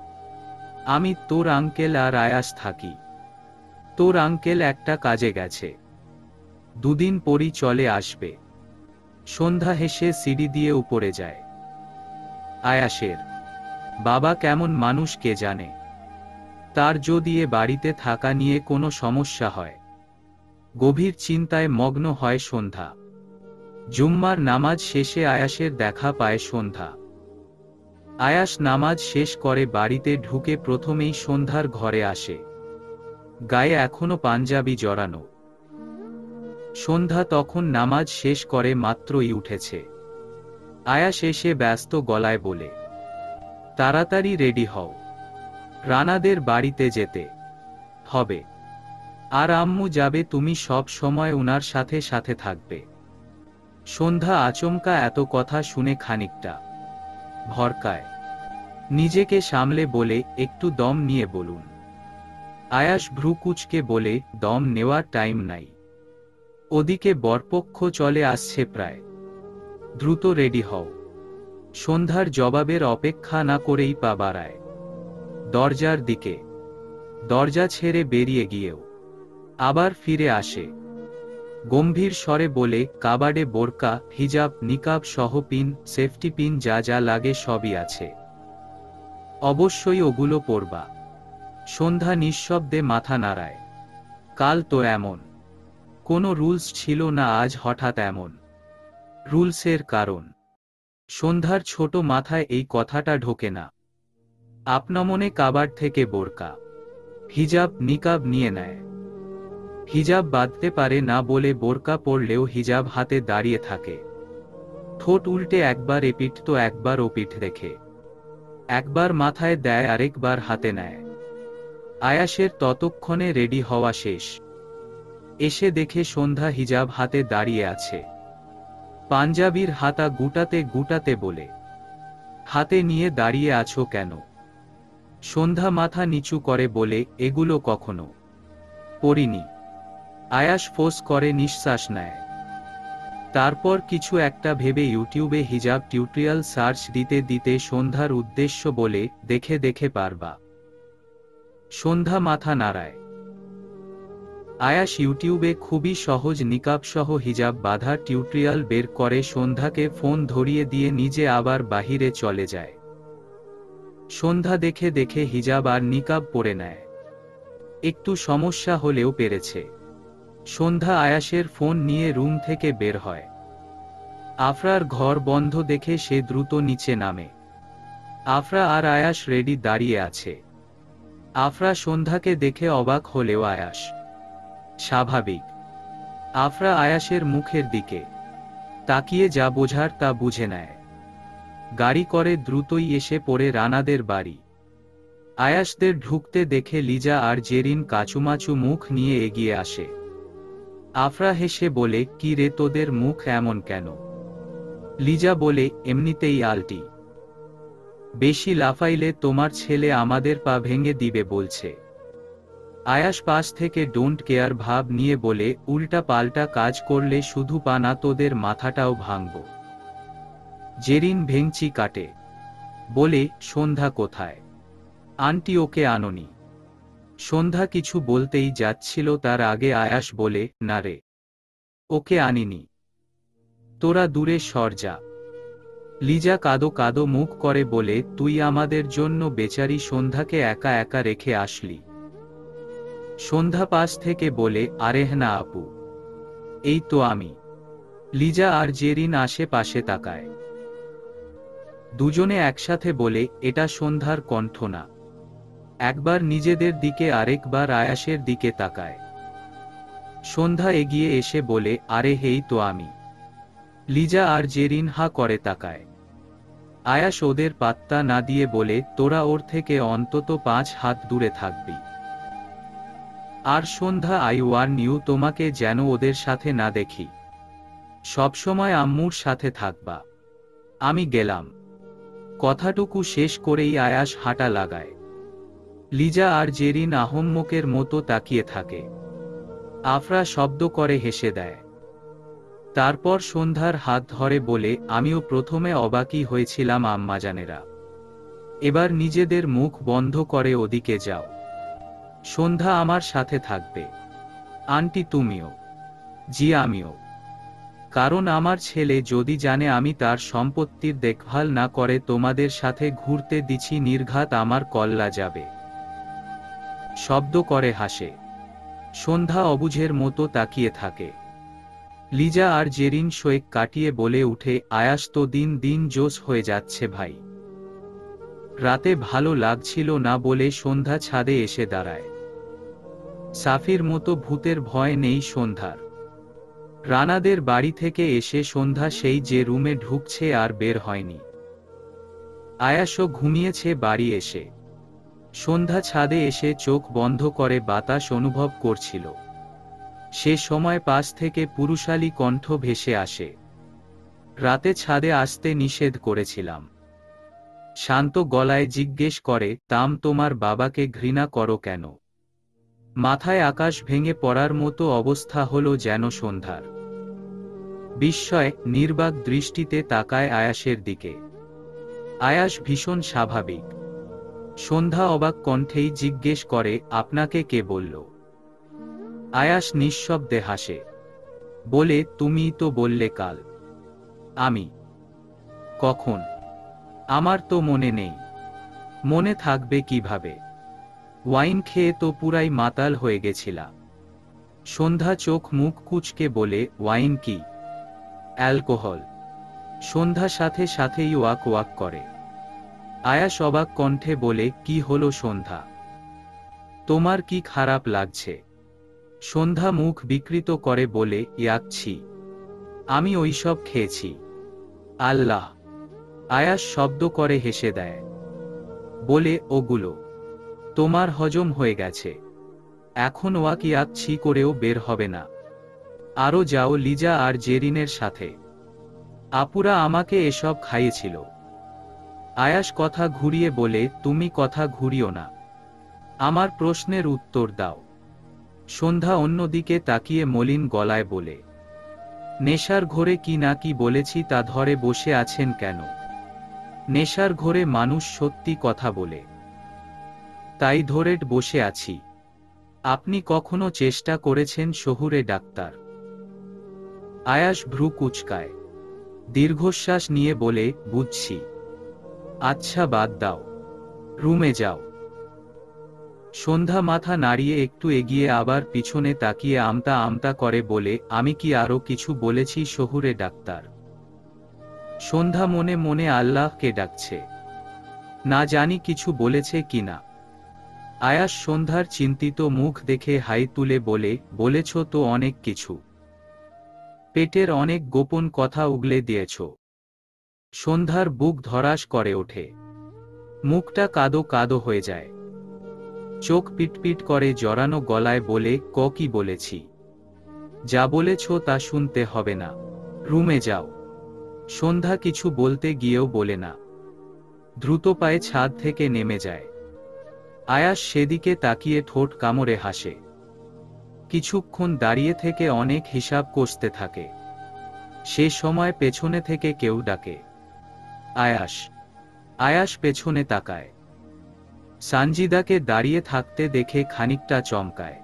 আমি, তোর আঙ্কেল আর আয়াস থাকি। তোর আঙ্কেল একটা কাজে গেছে, দুদিন পরই চলে আসবে। সন্ধ্যা হেসে সিঁড়ি দিয়ে উপরে যায়। আয়াসের বাবা কেমন মানুষ কে জানে। তার যদি এ বাড়িতে থাকা নিয়ে কোনো সমস্যা হয়। গভীর চিন্তায় মগ্ন হয় সন্ধ্যা। জুম্মার নামাজ শেষে আয়াসের দেখা পায় সন্ধ্যা। আয়াস নামাজ শেষ করে বাড়িতে ঢুকে প্রথমেই সন্ধ্যার ঘরে আসে। গায়ে এখনো পাঞ্জাবি জড়ানো। সন্ধ্যা তখন নামাজ শেষ করে মাত্রই উঠেছে। আয়াস এসে ব্যস্ত গলায় বলে, তাড়াতাড়ি রেডি হও, রানাদের বাড়িতে যেতে হবে। আর আম্মু যাবে, তুমি সব সময় উনার সাথে সাথে থাকবে। সন্ধ্যা আচমকা এত কথা শুনে খানিকটা ভরকায়। নিজেকে সামলে বলে, একটু দম নিয়ে বলুন। আয়াস ভ্রু কুঁচকে বলে, দম নেওয়ার টাইম নাই। ওদিকে বরপক্ষ চলে আসছে প্রায়। দ্রুত রেডি হও। সন্ধ্যার জবাবের অপেক্ষা না করেই পা বাড়ায় দরজার দিকে। দরজা ছেড়ে বেরিয়ে গিয়েও আবার ফিরে আসে। গম্ভীর স্বরে বলে, কাবাডে বোরকা, হিজাব, নিকাব সহ পিন, সেফটি পিন যা যা লাগে সবই আছে, অবশ্যই ওগুলো পরবা। সন্ধ্যা নিঃশব্দে মাথা নাড়ায়। কাল তো এমন কোনো রুলস ছিল না, আজ হঠাৎ এমন রুলসের কারণ? সন্ধ্যার ছোট মাথায় এই কথাটা ঢোকে না। আপনমনে কাবাড থেকে বোরকা, হিজাব, নিকাব নিয়ে নেয়। হিজাব বাঁধতে পারে না বলে বোরকা পরলেও হিজাব হাতে দাঁড়িয়ে থাকে। ঠোঁট উল্টে একবার এপিঠ তো একবার ওপিঠ রেখে, একবার মাথায় দেয়, আরেকবার হাতে নেয়। আয়াসের ততক্ষণে রেডি হওয়া শেষ। এসে দেখে সন্ধ্যা হিজাব হাতে দাঁড়িয়ে আছে। পাঞ্জাবির হাতা গুটাতে গুটাতে বলে, হাতে নিয়ে দাঁড়িয়ে আছো কেন? সন্ধ্যা মাথা নিচু করে বলে, এগুলো কখনো পরিনি। আয়াস ফোঁস করে নিঃশ্বাস নেয়। তারপর কিছু একটা ভেবে ইউটিউবে হিজাব টিউটোরিয়াল সার্চ দিতে দিতে সন্ধ্যার উদ্দেশ্য বলে, দেখে দেখে পারবা। সন্ধ্যা মাথা নাড়ায়। আয়াস ইউটিউবে খুবই সহজ নিকাবসহ হিজাব বাঁধার টিউটোরিয়াল বের করে সন্ধ্যাকে ফোন ধরিয়ে দিয়ে নিজে আবার বাহিরে চলে যায়। সন্ধ্যা দেখে দেখে হিজাব আর নিকাব পরে নেয়। একটু সমস্যা হলেও পেরেছে। সন্ধ্যা আয়াসের ফোন নিয়ে রুম থেকে বের হয়। আফরার ঘর বন্ধ দেখে সে দ্রুত নিচে নামে। আফরা আর আয়াস রেডি দাঁড়িয়ে আছে। আফরা সন্ধ্যাকে দেখে অবাক হলেও আয়াস স্বাভাবিক। আফরা আয়াসের মুখের দিকে তাকিয়ে যা বোঝার তা বুঝে নেয়। গাড়ি করে দ্রুতই এসে পড়ে রানাদের বাড়ি। আয়াসদের ঢুকতে দেখে লিজা আর জেরিন কাচুমাচু মুখ নিয়ে এগিয়ে আসে। আফরা হেসে বলে, কি রে তোদের মুখ এমন কেন? লিজা বলে, এমনিতেই আলটি। বেশি লাফাইলে তোমার ছেলে আমাদের পা ভেঙে দিবে বলছে। আয়াস পাশ থেকে ডোন্ট কেয়ার ভাব নিয়ে বলে, উল্টা পাল্টা কাজ করলে শুধু পা না তোদের মাথাটাও ভাঙব। জেরিন ভেঙচি কাটে, বলে, সন্ধ্যা কোথায়? আন্টি ওকে আনোনি? সন্ধ্যা কিছু বলতেই যাচ্ছিল তার আগে আয়াস বলে, না রে, ওকে আনিনি। তোরা দূরে সর যা। লিজা কাদো কাদো মুখ করে বলে, তুই আমাদের জন্য বেচারি সন্ধ্যাকে একা একা রেখে আসলি। সন্ধ্যা পাশ থেকে বলে, আরে না আপু, এই তো আমি। লিজা আর জেরিন আশেপাশে তাকায়। দুজনে একসাথে বলে, এটা সন্ধ্যার কণ্ঠ না। একবার নিজেদের দিকে আরেকবার আয়াসের দিকে তাকায়। সন্ধ্যা এগিয়ে এসে বলে, আরে হেই তো আমি। লিজা আর জেরিন হা করে তাকায়। আয়াস ওদের পাত্তা না দিয়ে বলে, তোরা ওর থেকে অন্তত 5 হাত দূরে থাকবি। আর সন্ধ্যা, আই ওয়ার্ন ইউ, তোমাকে যেন ওদের সাথে না দেখি। সবসময় আম্মুর সাথে থাকবা। আমি গেলাম। কথাটুকু শেষ করেই আয়াস হাঁটা লাগায়। লিজা আর জেরিন আহম্মকের মতো তাকিয়ে থাকে। আফরা শব্দ করে হেসে দেয়। তারপর সন্ধ্যার হাত ধরে বলে, আমিও প্রথমে অবাকই হয়েছিলাম আম্মাজানেরা। এবার নিজেদের মুখ বন্ধ করে ওদিকে যাও। সন্ধ্যা আমার সাথে থাকবে। আন্টি তুমিও। জি আমিও। কারণ আমার ছেলে যদি জানে আমি তার সম্পত্তির দেখভাল না করে তোমাদের সাথে ঘুরতে দিছি নির্ঘাত আমার কল্লা যাবে। শব্দ করে হাসে। সন্ধ্যা অবুঝের মতো তাকিয়ে থাকে। লিজা আর জেরিন শোয়েক কাটিয়ে বলে উঠে, আয়াস তো দিন দিন জোশ হয়ে যাচ্ছে ভাই। রাতে ভালো লাগছিল না বলে সন্ধ্যা ছাদে এসে দাঁড়ায়। সাফির মতো ভূতের ভয় নেই সন্ধ্যার। রানাদের বাড়ি থেকে এসে সন্ধ্যা সেই যে রুমে ঢুকছে আর বের হয়নি। আয়াসও ঘুমিয়েছে বাড়ি এসে। সন্ধ্যা ছাদে এসে চোখ বন্ধ করে বাতাস অনুভব করছিল। সে সময় পাশ থেকে পুরুষালী কণ্ঠ ভেসে আসে, রাতে ছাদে আসতে নিষেধ করেছিলাম। শান্ত গলায় জিজ্ঞেস করে, তাম তোমার বাবাকে ঘৃণা করো কেন? মাথায় আকাশ ভেঙে পড়ার মতো অবস্থা হলো যেন সন্ধ্যার। বিস্ময় নির্বাক দৃষ্টিতে তাকায় আয়াসের দিকে। আয়াস ভীষণ স্বাভাবিক। সন্ধ্যা অবাক কণ্ঠেই জিজ্ঞেস করে, আপনাকে কে বলল? আয়াস নিঃশব্দে হাসে, বলে, তুমিই তো বললে কাল। আমি? কখন? আমার তো মনে নেই। মনে থাকবে কিভাবে? ওয়াইন খেয়ে তো পুরাই মাতাল হয়ে গেছিলা। সন্ধ্যা চোখ মুখ কুঁচকে বলে, ওয়াইন কি? অ্যালকোহল। সন্ধ্যা সাথে সাথেই ওয়াক ওয়াক করে। আয়াস অবাক কণ্ঠে বলে, কি হলো সন্ধ্যা? তোমার কি খারাপ লাগছে? সন্ধ্যা মুখ বিকৃত করে বলে, ইয়াকছি। আমি ওইসব খেয়েছি। আল্লাহ! আয়াস শব্দ করে হেসে দেয়, বলে, ওগুলো তোমার হজম হয়ে গেছে। এখন ওয়াক ইয়াকছি করেও বের হবে না। আরও যাও লিজা আর জেরিনের সাথে। আপুরা আমাকে এসব খাইয়েছিল। আয়াস কথা ঘুরিয়ে বলে, তুমি কথা ঘুরিও না, আমার প্রশ্নের উত্তর দাও। সন্ধ্যা অন্যদিকে তাকিয়ে মলিন গলায় বলে, নেশার ঘোরে কি না কি বলেছি তা ধরে বসে আছেন কেন? নেশার ঘোরে মানুষ সত্যি কথা বলে, তাই ধরে বসে আছি। আপনি কখনো চেষ্টা করেছেন শহুরে ডাক্তার? আয়াস ভ্রু কুঁচকায়, দীর্ঘশ্বাস নিয়ে বলে, বুঝছি। আচ্ছা বাদ দাও, রুমে যাও। সন্ধ্যা মাথা নাড়িয়ে একটু এগিয়ে আবার পিছনে তাকিয়ে আমতা আমতা করে বলে, আমি কি আরো কিছু বলেছি শহুরে ডাক্তার? সন্ধ্যা মনে মনে আল্লাহকে ডাকছে, না জানি কিছু বলেছে কিনা। আয়াস সন্ধ্যার চিন্তিত মুখ দেখে হাই তুলে বলে, বলেছ তো অনেক কিছু। পেটের অনেক গোপন কথা উগলে দিয়েছ। সন্ধ্যার বুক ধড়াস করে ওঠে, মুখটা কাদো কাদো হয়ে যায়। চোখ পিটপিট করে জড়ানো গলায় বলে, কি বলেছি? যা বলেছ তা শুনতে হবে না, রুমে যাও। সন্ধ্যা কিছু বলতে গিয়েও বলে না, দ্রুত পায়ে ছাদ থেকে নেমে যায়। আয়াস সেদিকে তাকিয়ে ঠোঁট কামড়ে হাসে। কিছুক্ষণ দাঁড়িয়ে থেকে অনেক হিসাব কষতে থাকে। সে সময় পেছনে থেকে কেউ ডাকে, আয়াস। আয়াস পেছনে তাকায়। সানজিদাকে দাঁড়িয়ে থাকতে দেখে খানিকটা চমকায়।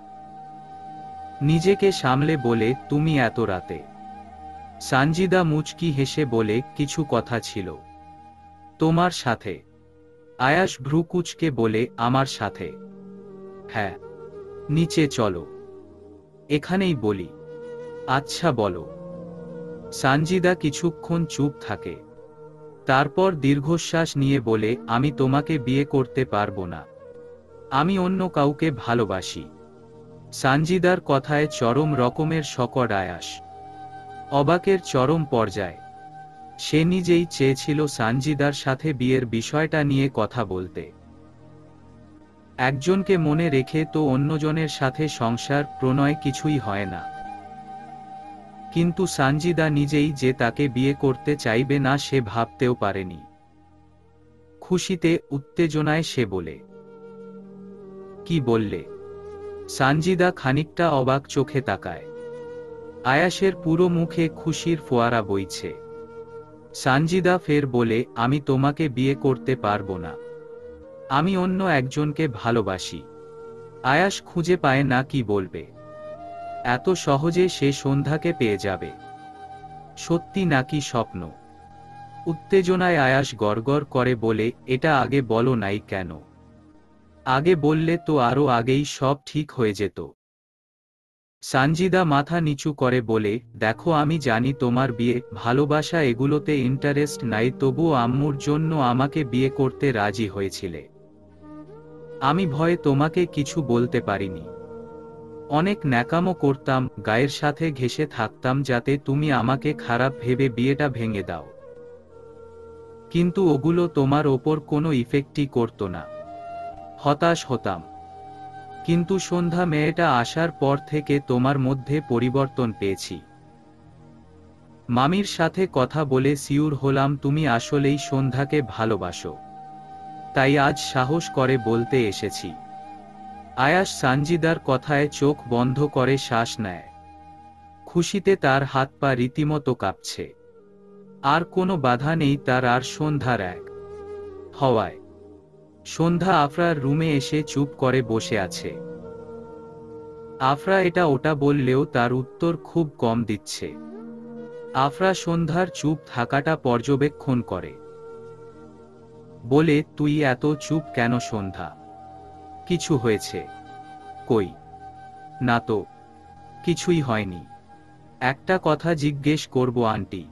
নিজেকে সামলে বলে, তুমি এত রাতে? সানজিদা মুচকি হেসে বলে, কিছু কথা ছিল তোমার সাথে। আয়াস ভ্রু কুঁচকে বলে, আমার সাথে? হ্যাঁ। নিচে চলো, এখানেই বলি। আচ্ছা বলো। সানজিদা কিছুক্ষণ চুপ থাকে, তারপর দীর্ঘশ্বাস নিয়ে বলে, আমি তোমাকে বিয়ে করতে পারবো না। আমি অন্য কাউকে ভালোবাসি। সানজিদার কথায় চরম রকমের শকট আয়াস। অবাকের চরম পর্যায়। সে নিজেই চেয়েছিল সানজিদার সাথে বিয়ের বিষয়টা নিয়ে কথা বলতে। একজনকে মনে রেখে তো অন্যজনের সাথে সংসার প্রণয় কিছুই হয় না। কিন্তু সানজিদা নিজেই যে তাকে বিয়ে করতে চাইবে না সে ভাবতেও পারেনি। খুশিতে উত্তেজনায় সে বলে, কি বললে? সানজিদা খানিকটা অবাক চোখে তাকায়। আয়াসের পুরো মুখে খুশির ফোয়ারা বইছে। সানজিদা ফের বলে, আমি তোমাকে বিয়ে করতে পারবো না। আমি অন্য একজনকে ভালোবাসি। আয়াস খুঁজে পায় না কি বলবে। এত সহজে সে সন্ধ্যাকে পেয়ে যাবে? সত্যি নাকি স্বপ্ন? উত্তেজনায় আয়াস গড়গড় করে বলে, এটা আগে বলো নাই কেন? আগে বললে তো আরো আগেই সব ঠিক হয়ে যেত। সানজিদা মাথা নিচু করে বলে, দেখো আমি জানি তোমার বিয়ে ভালোবাসা এগুলোতে ইন্টারেস্ট নাই, তবুও আম্মুর জন্য আমাকে বিয়ে করতে রাজি হয়েছিলে। আমি ভয়ে তোমাকে কিছু বলতে পারিনি। অনেক ন্যাকামো করতাম, গায়ের সাথে ঘেঁষে থাকতাম যাতে তুমি আমাকে খারাপ ভেবে বিয়েটা ভেঙে দাও। কিন্তু ওগুলো তোমার ওপর কোনো ইফেক্টই করতো না। হতাশ হতাম। কিন্তু সন্ধ্যা মেয়েটা আসার পর থেকে তোমার মধ্যে পরিবর্তন পেয়েছি। মামির সাথে কথা বলে সিউর হলাম তুমি আসলেই সন্ধ্যাকে ভালোবাসো। তাই আজ সাহস করে বলতে এসেছি। আয়াস সানজিদার কথায় চোখ বন্ধ করে শ্বাস নেয়। খুশিতে তার হাত পা রীতিমতো কাঁপছে। আর কোনো বাধা নেই তার আর সন্ধ্যার এক হওয়ায়। সন্ধ্যা আফরার রুমে এসে চুপ করে বসে আছে। আফরা এটা ওটা বললেও তার উত্তর খুব কম দিচ্ছে। আফরা সন্ধ্যার চুপ থাকাটা পর্যবেক্ষণ করে। বলে, তুই এত চুপ কেন সন্ধ্যা? কিছু হয়েছে? কই? না তো, কিছুই হয়নি। একটা কথা জিজ্ঞেস করব আন্টি?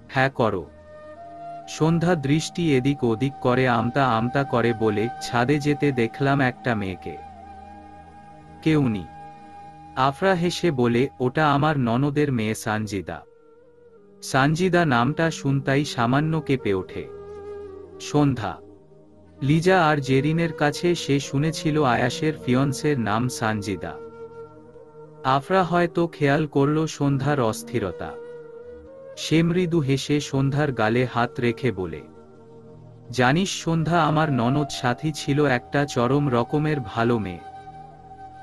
হ্যাঁ করো। সন্ধ্যা দৃষ্টি এদিক ওদিক করে আমতা আমতা করে বলে, ছাদে যেতে দেখলাম একটা মেয়েকে। কেউনি। আফরা হেসে বলে, ওটা আমার ননদের মেয়ে সানজিদা। সানজিদা নামটা শুনতাই সামান্য কেঁপে ওঠে সন্ধ্যা। লিজা আর জেরিনের কাছে সে শুনেছিল আয়াসের ফিয়ন্সের নাম সানজিদা। আফরা হয়তো খেয়াল করল সন্ধ্যার অস্থিরতা। সে মৃদু হেসে সন্ধ্যার গালে হাত রেখে বলে, জানিস সন্ধ্যা, আমার ননদ সাথী ছিল একটা চরম রকমের ভালো মেয়ে।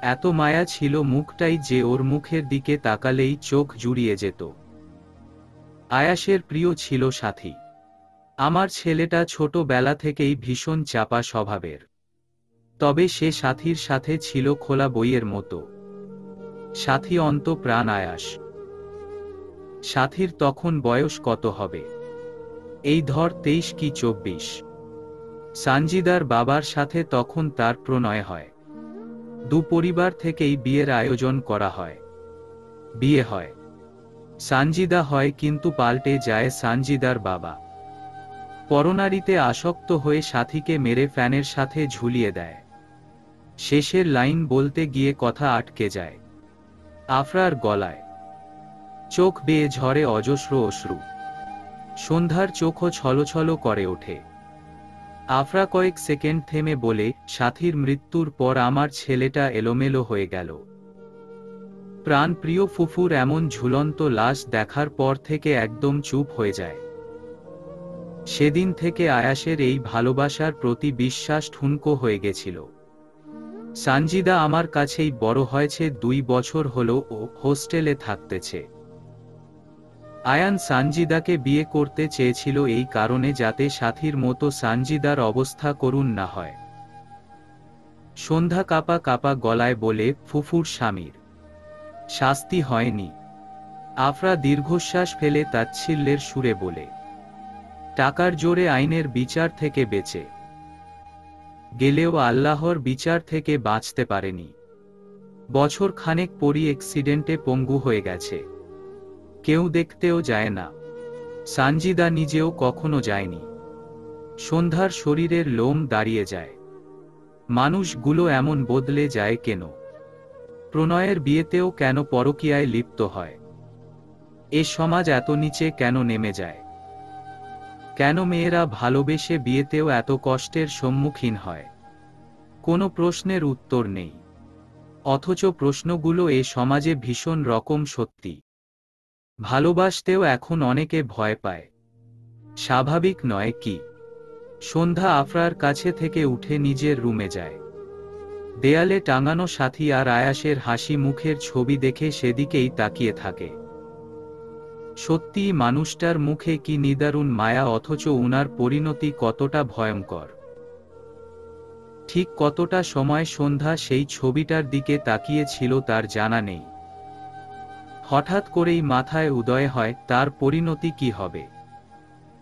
এত মায়া ছিল মুখটাই যে ওর মুখের দিকে তাকালেই চোখ জুড়িয়ে যেত। আয়াসের প্রিয় ছিল সাথী। আমার ছেলেটা ছোটবেলা থেকেই ভীষণ চাপা স্বভাবের। তবে সে সাথীর সাথে ছিল খোলা বইয়ের মতো। সাথী অন্তঃপ্রাণ আয়াস। সাথীর তখন বয়স কত হবে? এই ধর 23 কি 24। সানজিদার বাবার সাথে তখন তার প্রণয় হয়। দু পরিবার থেকেই বিয়ের আয়োজন করা হয়। বিয়ে হয়। সানজিদা হয় কিন্তু পাল্টে যায় সানজিদার বাবা। পরনারীতে আসক্ত হয়ে সাথীকে মেরে ফ্যানের সাথে ঝুলিয়ে দেয়। শেষের লাইন বলতে গিয়ে কথা আটকে যায়। আফরার গলায়। চোখ বেয়ে ঝরে অজস্র অশ্রু। সন্ধ্যার চোখও ছলছল করে ওঠে। আফরা কয়েক সেকেন্ড থেমে বলে, সাথীর মৃত্যুর পর আমার ছেলেটা এলোমেলো হয়ে গেল। প্রাণপ্রিয় ফুফুর এমন ঝুলন্ত লাশ দেখার পর থেকে একদম চুপ হয়ে যায়। সেদিন থেকে আয়াসের এই ভালোবাসার প্রতি বিশ্বাস ঠুনকো হয়ে গেছিল। সানজিদা আমার কাছেই বড় হয়েছে, 2 বছর হলো ও হোস্টেলে থাকতেছে। আয়ান সানজিদাকে বিয়ে করতে চেয়েছিল এই কারণে যাতে সাথীর মতো সানজিদার অবস্থা করুণ না হয়। সন্ধ্যা কাপা কাপা গলায় বলে, ফুফুর স্বামীর শাস্তি হয়নি। আফরা দীর্ঘশ্বাস ফেলে তাচ্ছিল্যের সুরে বলে, টাকার জোরে আইনের বিচার থেকে বেঁচে গেলেও আল্লাহর বিচার থেকে বাঁচতে পারেনি। বছর খানেক পরই অ্যাক্সিডেন্টে পঙ্গু হয়ে গেছে। কেউ দেখতেও যায় না। সানজিদা নিজেও কখনো যায়নি। সন্ধ্যার শরীরের লোম দাঁড়িয়ে যায়। মানুষগুলো এমন বদলে যায় কেন? প্রণয়ের বিয়েতেও কেন পরকীয়ায় লিপ্ত হয়? এ সমাজ এত নিচে কেন নেমে যায়? কেন মেয়েরা ভালোবেসে বিয়েতেও এত কষ্টের সম্মুখীন হয়? কোনো প্রশ্নের উত্তর নেই। অথচ প্রশ্নগুলো এ সমাজে ভীষণ রকম সত্যি। ভালোবাসতেও এখন অনেকে ভয় পায়। স্বাভাবিক নয় কি? সন্ধ্যা আফরার কাছে থেকে উঠে নিজের রুমে যায়। দেয়ালে টাঙানো সাথী আর আয়াসের হাসি মুখের ছবি দেখে সেদিকেই তাকিয়ে থাকে। সত্যিই মানুষটার মুখে কি নিদারুণ মায়া, অথচ উনার পরিণতি কতটা ভয়ঙ্কর। ঠিক কতটা সময় সন্ধ্যা সেই ছবিটার দিকে তাকিয়েছিল তার জানা নেই। হঠাৎ করেই মাথায় উদয় হয়, তার পরিণতি কি হবে?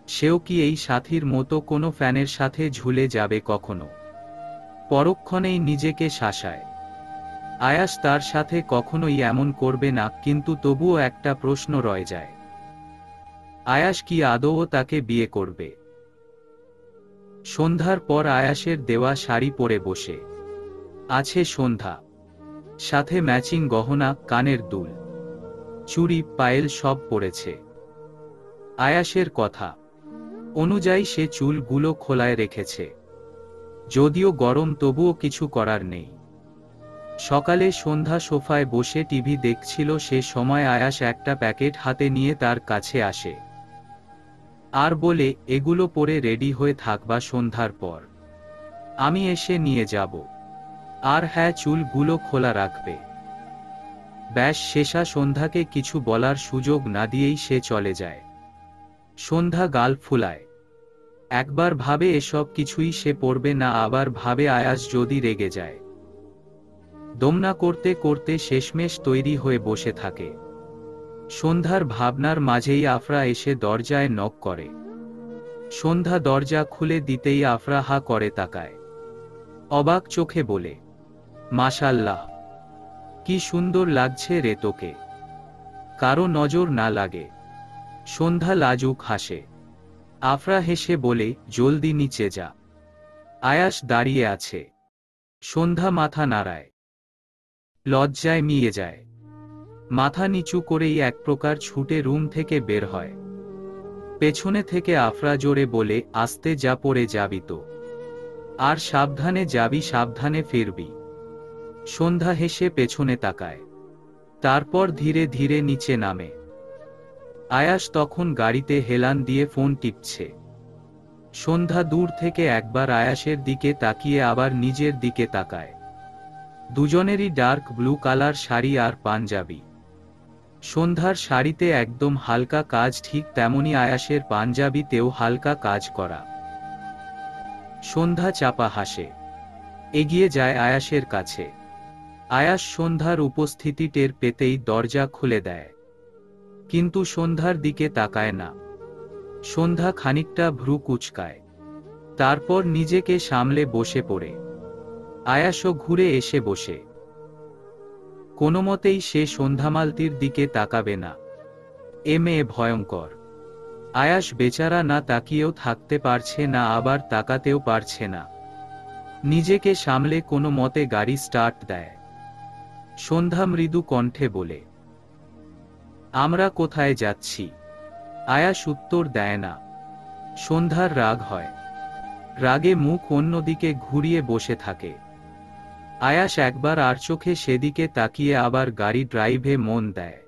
সেও কি এই সাথীর মতো কোনো ফ্যানের সাথে ঝুলে যাবে কখনো? পরক্ষণেই নিজেকে শাসায়। আয়াস তার সাথে কখনোই এমন করবে না, কিন্তু তবুও একটা প্রশ্ন রয়ে যায়। আয়াস কি আদৌ তাকে বিয়ে করবে? সন্ধ্যার পর আয়াসের দেওয়া শাড়ি পরে বসে আছে সন্ধ্যা। সাথে ম্যাচিং গহনা, কানের দুল, চুড়ি, পায়েল সব পরেছে। আয়াসের কথা অনুযায়ী সে চুলগুলো খোলায় রেখেছে। যদিও গরম, তবুও কিছু করার নেই। সকালে সন্ধ্যা সোফায় বসে টিভি দেখছিল, সে সময় আয়াস একটা প্যাকেট হাতে নিয়ে তার কাছে আসে আর বলে, এগুলো পরে রেডি হয়ে থাকবা সন্ধ্যার পর। আমি এসে নিয়ে যাব। আর হ্যাঁ, চুলগুলো খোলা রাখবে। ব্যাস শেষা। সন্ধ্যাকে কিছু বলার সুযোগ না দিয়েই সে চলে যায়। সন্ধ্যা গাল ফুলায়। একবার ভাবে এসব কিছুই সে পড়বে না, আবার ভাবে আয়াস যদি রেগে যায়। দমনা করতে করতে শেষমেশ তৈরি হয়ে বসে থাকে। সন্ধ্যার ভাবনার মাঝেই আফরা এসে দরজায় নক করে। সন্ধ্যা দরজা খুলে দিতেই আফরা হা করে তাকায়। অবাক চোখে বলে, মাশাল্লাহ, কি সুন্দর লাগছে রে তোকে। কারো নজর না লাগে। সন্ধ্যা লাজুক হাসে। আফরা হেসে বলে, জলদি নিচে যা। আয়াস দাঁড়িয়ে আছে। সন্ধ্যা মাথা নাড়ায়। লজ্জায় মিয়ে যায়। মাথা নিচু করেই এক প্রকার ছুটে রুম থেকে বের হয়। পেছনে থেকে আফরা জোরে বলে, আস্তে যা, পড়ে যাবি তো। আর সাবধানে যাবি, সাবধানে ফিরবি। সন্ধ্যা হেসে পেছনে তাকায়। তারপর ধীরে ধীরে নিচে নামে। আয়াস তখন গাড়িতে হেলান দিয়ে ফোন টিপছে। সন্ধ্যা দূর থেকে একবার আয়াসের দিকে তাকিয়ে আবার নিজের দিকে তাকায়। দুজনেরই ডার্ক ব্লু কালার শাড়ি আর পাঞ্জাবি। সন্ধ্যার শাড়িতে একদম হালকা কাজ, ঠিক তেমনি আয়াসের পাঞ্জাবিতেও হালকা কাজ করা। সন্ধ্যা চাপা হাসে। এগিয়ে যায় আয়াসের কাছে। আয়াস সন্ধ্যার উপস্থিতি টের পেতেই দরজা খুলে দেয়, কিন্তু সন্ধ্যার দিকে তাকায় না। সন্ধ্যা খানিকটা ভ্রু কুঁচকায়। তারপর নিজেকে সামলে বসে পড়ে। আয়াসও ঘুরে এসে বসে। কোনোমতেই সে সন্ধ্যামালতির দিকে তাকাবে না। এ মেয়ে ভয়ঙ্কর। আয়াস বেচারা না তাকিয়েও থাকতে পারছে না, আবার তাকাতেও পারছে না। নিজেকে সামলে কোনো মতে গাড়ি স্টার্ট দেয়। সন্ধ্যা মৃদু কণ্ঠে বলে, আমরা কোথায় যাচ্ছি? আয়াস উত্তর দেয় না। সন্ধ্যার রাগ হয়। রাগে মুখ অন্যদিকে ঘুরিয়ে বসে থাকে। আয়াস একবার আর চোখে সেদিকে তাকিয়ে আবার গাড়ি ড্রাইভে মন দেয়।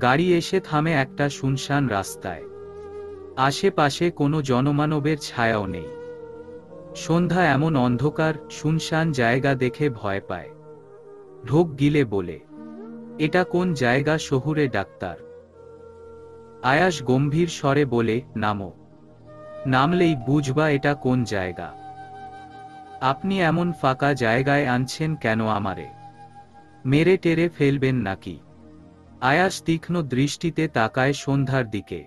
গাড়ি এসে থামে একটা শুনশান রাস্তায়। আশেপাশে কোনো জনমানবের ছায়াও নেই। সন্ধ্যা এমন অন্ধকার শুনশান জায়গা দেখে ভয় পায়। ঢোক গিলে বলে, এটা কোন জায়গা শহুরে ডাক্তার? আয়াস গম্ভীর স্বরে বলে, নামো। নামলেই বুঝবা এটা কোন জায়গা। আপনি এমন ফাঁকা জায়গায় আনছেন কেন আমারে? মেরে টেরে ফেলবেন নাকি? আয়াস তীক্ষ্ণ দৃষ্টিতে তাকায় সন্ধ্যার দিকে।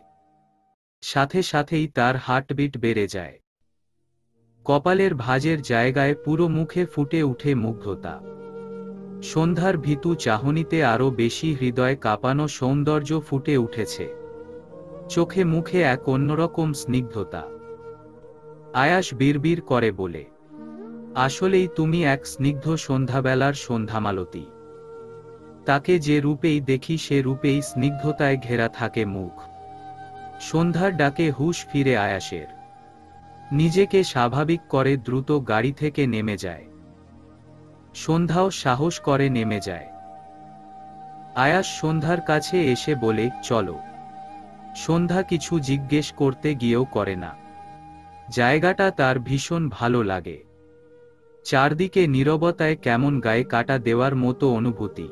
সাথে সাথেই তার হার্টবিট বেড়ে যায়। কপালের ভাঁজের জায়গায় পুরো মুখে ফুটে উঠে মুগ্ধতা। সন্ধ্যার ভীতু চাহনিতে আরো বেশি হৃদয় কাঁপানো সৌন্দর্য ফুটে উঠেছে। চোখে মুখে এক অন্যরকম স্নিগ্ধতা। আয়াস বিড়বিড় করে বলে, আসলেই তুমি এক স্নিগ্ধ সন্ধ্যাবেলার সন্ধ্যামালতী। তাকে যে রূপেই দেখি সে রূপেই স্নিগ্ধতায় ঘেরা থাকে মুখ। সন্ধ্যার ডাকে হুঁশ ফিরে আয়াসের। নিজেকে স্বাভাবিক করে দ্রুত গাড়ি থেকে নেমে যায়। সন্ধ্যাও সাহস করে নেমে যায়। আয়াস সন্ধ্যার কাছে এসে বলে, চলো। সন্ধ্যা কিছু জিজ্ঞেস করতে গিয়েও করে না। জায়গাটা তার ভীষণ ভালো লাগে। চারদিকে নীরবতায় কেমন গায়ে কাটা দেওয়ার মতো অনুভূতি।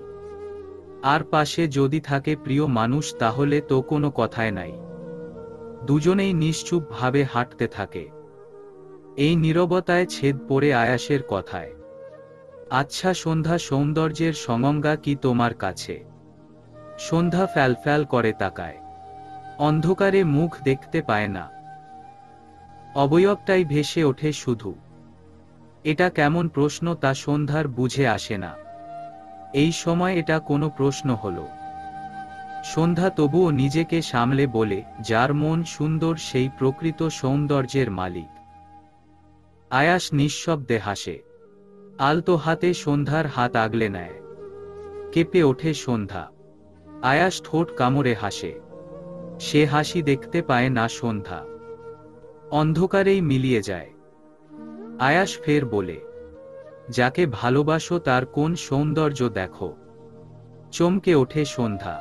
আর পাশে যদি থাকে প্রিয় মানুষ তাহলে তো কোনো কথাই নাই। দুজনেই নিশ্চুপ ভাবে হাঁটতে থাকে। এই নীরবতায় ছেদ পড়ে আয়াসের কথায়, আচ্ছা সন্ধ্যা, সৌন্দর্যের সমঙ্গা কি তোমার কাছে? সন্ধ্যা ফ্যালফ্যাল করে তাকায়। অন্ধকারে মুখ দেখতে পায় না। অবয়বটাই ভেসে ওঠে শুধু। এটা কেমন প্রশ্ন তা সন্ধ্যার বুঝে আসে না। এই সময় এটা কোনো প্রশ্ন হলো? সন্ধ্যা তবুও নিজেকে সামলে বলে, যার মন সুন্দর সেই প্রকৃত সৌন্দর্যের মালিক। আয়াস নিঃশব্দে হাসে। আলতো হাতে সন্ধ্যার হাত আগলে নেয়। কেঁপে ওঠে সন্ধ্যা। আয়াস ঠোঁট কামড়ে হাসে। সে হাসি দেখতে পায় না সন্ধ্যা। অন্ধকারেই মিলিয়ে যায়। আয়াস ফের বলে, যাকে ভালোবাসো তার কোন সৌন্দর্য দেখো? চমকে ওঠে সন্ধ্যা।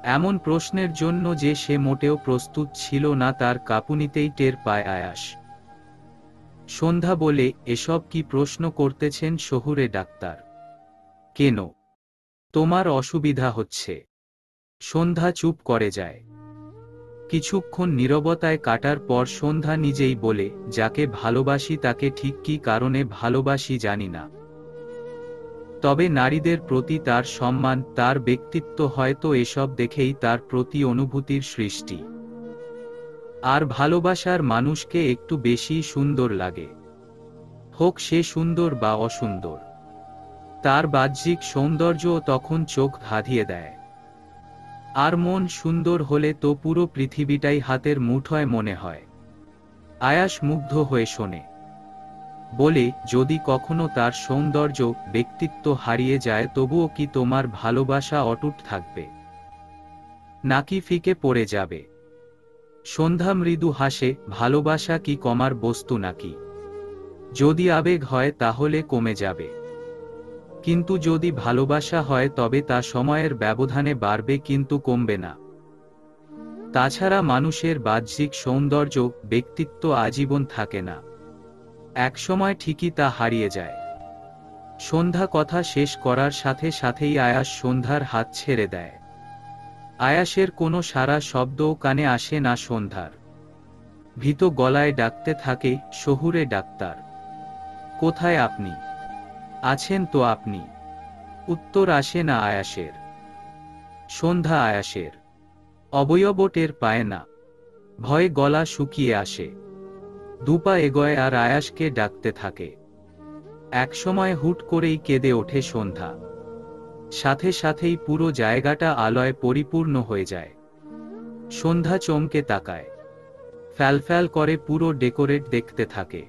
এমন প্রশ্নের জন্য যে সে মোটেও প্রস্তুত ছিল না তার কাঁপুনিতেই টের পায় আয়াস। সন্ধ্যা বলে, এসব কি প্রশ্ন করতেছেন শহুরে ডাক্তার? কেন? তোমার অসুবিধা হচ্ছে? সন্ধ্যা চুপ করে যায়। কিছুক্ষণ নীরবতায় কাটার পর সন্ধ্যা নিজেই বলে, যাকে ভালোবাসি তাকে ঠিক কী কারণে ভালোবাসি জানি না। তবে নারীদের প্রতি তার সম্মান, তার ব্যক্তিত্ব, হয়তো এসব দেখেই তার প্রতি অনুভূতির সৃষ্টি। আর ভালোবাসার মানুষকে একটু বেশি সুন্দর লাগে, হোক সে সুন্দর বা অসুন্দর। তার বাহ্যিক সৌন্দর্যও তখন চোখ ধাঁধিয়ে দেয়। আর মন সুন্দর হলে তো পুরো পৃথিবীটাই হাতের মুঠোয় মনে হয়। আয়াস মুগ্ধ হয়ে শোনে। বলে, যদি কখনো তার সৌন্দর্য, ব্যক্তিত্ব হারিয়ে যায় তবুও কি তোমার ভালোবাসা অটুট থাকবে? নাকি ফিকে পড়ে যাবে? সন্ধ্যা মৃদু হাসে, ভালোবাসা কি কমার বস্তু নাকি? যদি আবেগ হয় তাহলে কমে যাবে। কিন্তু যদি ভালোবাসা হয় তবে তা সময়ের ব্যবধানে বাড়বে কিন্তু কমবে না। তাছাড়া মানুষের বাহ্যিক সৌন্দর্য, ব্যক্তিত্ব আজীবন থাকে না। একসময় ঠিকই তা হারিয়ে যায়। সন্ধ্যা কথা শেষ করার সাথে সাথেই আয়াস সন্ধ্যার হাত ছেড়ে দেয়। আয়াসের কোনো সারা শব্দও কানে আসে না সন্ধ্যার। ভীত গলায় ডাকতে থাকে, শহুরে ডাক্তার। কোথায় আপনি? আছেন তো আপনি? উত্তর আসে না আয়াসের। সন্ধ্যা আয়াসের অবয়ব টের পায় না। ভয়ে গলা শুকিয়ে আসে। দুপা এগোয় আর আয়াসকে ডাকতে থাকে। একসময় হুট করেই কেঁদে ওঠে সন্ধ্যা। সাথে সাথেই পুরো জায়গাটা আলোয় পরিপূর্ণ হয়ে যায়। সন্ধ্যা চমকে তাকায়, ফ্যালফ্যাল করে পুরো ডেকোরেট দেখতে থাকে।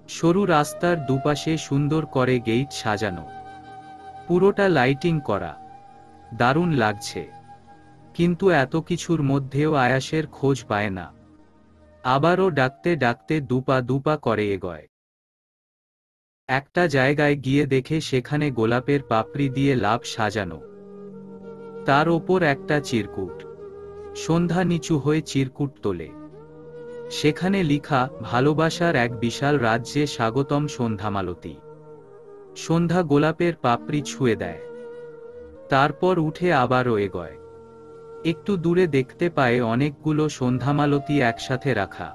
সরু রাস্তার দুপাশে সুন্দর করে গেট সাজানো, পুরোটা লাইটিং করা, দারুণ লাগছে। কিন্তু এত কিছুর মধ্যেও আয়াসের খোঁজ পায় না। আবারও ডাকতে ডাকতে দুপা দুপা করে এগোয়। একটা জায়গায় গিয়ে দেখে সেখানে গোলাপের পাপড়ি দিয়ে লাভ সাজানো, তার ওপর একটা চিরকুট। সন্ধ্যা নিচু হয়ে চিরকুট তোলে। সেখানে লিখা, ভালোবাসার এক বিশাল রাজ্যে স্বাগতম সন্ধ্যামালতী। সন্ধ্যা গোলাপের পাপড়ি ছুঁয়ে দেয়, তারপর উঠে আবারও এগোয়। একটু দূরে দেখতে পায় অনেকগুলো সন্ধ্যামালতী একসাথে রাখা।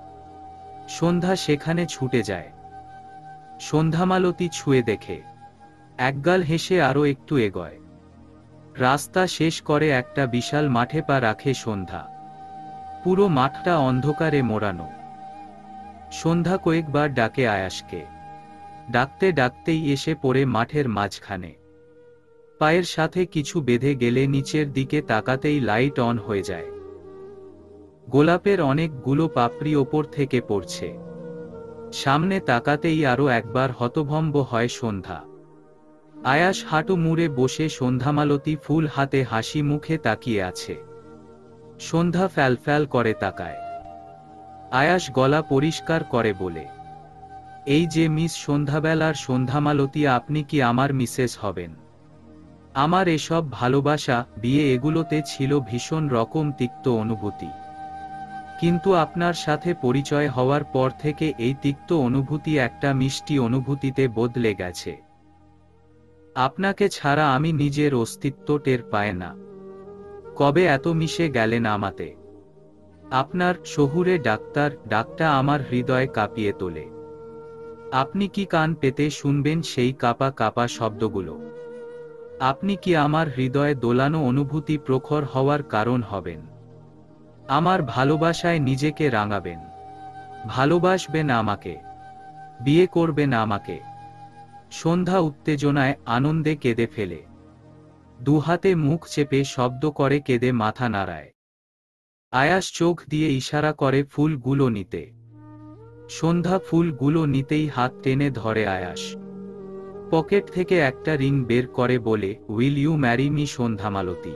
সন্ধ্যা সেখানে ছুটে যায়। সন্ধ্যামালতী ছুঁয়ে দেখে, একগাল হেসে আরও একটু এগোয়। রাস্তা শেষ করে একটা বিশাল মাঠে পা রাখে সন্ধ্যা। পুরো মাঠটা অন্ধকারে মোড়ানো। সন্ধ্যা কয়েকবার ডাকে আয়াসকে, ডাকতে ডাকতেই এসে পড়ে মাঠের মাঝখানে। পায়ের সাথে কিছু বেঁধে গেলে নিচের দিকে তাকাতেই লাইট অন হয়ে যায়। গোলাপের অনেকগুলো পাপড়ি ওপর থেকে পড়ছে। সামনে তাকাতেই আরও একবার হতভম্ব হয় সন্ধ্যা। আয়াস হাঁটু মুড়ে বসে সন্ধ্যামালতী ফুল হাতে হাসি মুখে তাকিয়ে আছে। সন্ধ্যা ফ্যালফ্যাল করে তাকায়। আয়াস গলা পরিষ্কার করে বলে, এই যে মিস সন্ধ্যাবেলার সন্ধ্যামালতী, আপনি কি আমার মিসেস হবেন? আমার এসব ভালোবাসা, বিয়ে এগুলোতে ছিল ভীষণ রকম তিক্ত অনুভূতি। কিন্তু আপনার সাথে পরিচয় হওয়ার পর থেকে এই তিক্ত অনুভূতি একটা মিষ্টি অনুভূতিতে বদলে গেছে। আপনাকে ছাড়া আমি নিজের অস্তিত্ব টের পাই না। কবে এত মিশে গেলেন আমাতে। আপনার শহুরে ডাক্তার ডাকটা আমার হৃদয় কাঁপিয়ে তোলে। আপনি কি কান পেতে শুনবেন সেই কাঁপা কাঁপা শব্দগুলো? আপনি কি আমার হৃদয়ে দোলানো অনুভূতি প্রখর হওয়ার কারণ হবেন? আমার ভালোবাসায় নিজেকে রাঙাবেন, ভালোবাসবেন আমাকে, বিয়ে করবেন আমাকে। সন্ধ্যা উত্তেজনায় আনন্দে কেঁদে ফেলে। দুহাতে মুখ চেপে শব্দ করে কেঁদে মাথা নাড়ায়। আয়াস চোখ দিয়ে ইশারা করে ফুলগুলো নিতে। সন্ধ্যা ফুলগুলো নিতেই হাত টেনে ধরে আয়াস। পকেট থেকে একটা রিং বের করে বলে, উইল ইউ ম্যারি মি সন্ধ্যামালতী?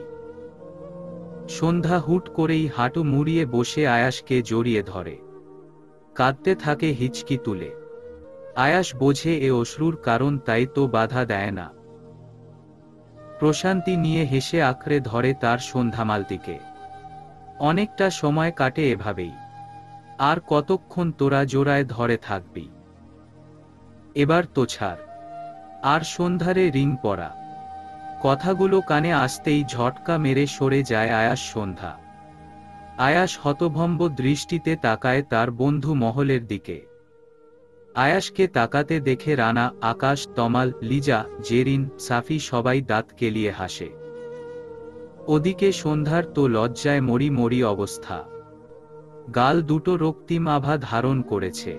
সন্ধ্যা হুট করেই হাঁটু মুড়িয়ে বসে আয়াসকে জড়িয়ে ধরে। কাঁদতে থাকে হিচকি তুলে। আয়াস বোঝে এ অশ্রুর কারণ, তাই তো বাধা দেয় না। প্রশান্তি নিয়ে হেসে আঁকড়ে ধরে তার সন্ধ্যামালতীকে। অনেকটা সময় কাটে এভাবেই। আর কতক্ষণ তোরা জোড়ায় ধরে থাকবি? এবার তো ছাড়। আর সন্ধ্যারে রিং পরা। কথাগুলো কানে আসতেই ঝটকা মেরে সরে যায় আয়াস। সন্ধ্যা আয়াস হতভম্ব দৃষ্টিতে তাকায় তার বন্ধু মহলের দিকে। আয়াসকে তাকাতে দেখে রানা, আকাশ, তমাল, লিজা, জেরিন, সাফি সবাই দাঁত কেলিয়ে হাসে। ওদিকে সন্ধ্যার তো লজ্জায় মরি মরি অবস্থা। গাল দুটো রক্তিম আভা ধারণ করেছে।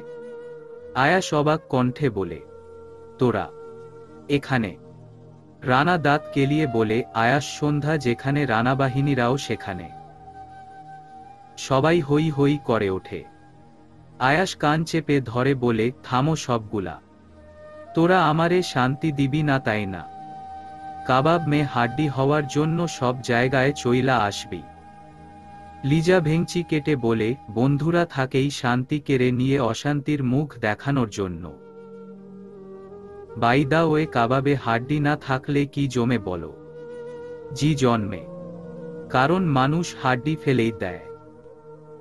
আয়াস অবাক কণ্ঠে বলে, তোরা এখানে? রানা দাঁত কেলিয়ে বলে, আয়াস, সন্ধ্যা যেখানে রানাবাহিনীরাও সেখানে। সবাই হই হই করে ওঠে। আয়াস কান চেপে ধরে বলে, থামো সবগুলা। তোরা আমারে শান্তি দিবি না তাই না? কাবাব মে হাড্ডি হওয়ার জন্য সব জায়গায় চইলা আসবি। লিজা ভেঙচি কেটে বলে, বন্ধুরা থাকেই শান্তি কেড়ে নিয়ে অশান্তির মুখ দেখানোর জন্য। বাই দা ওয়ে, কাবাবে হাড্ডি না থাকলে কি জমে বলো? জি জন্মে। কারণ মানুষ হাড্ডি ফেলেই দেয়।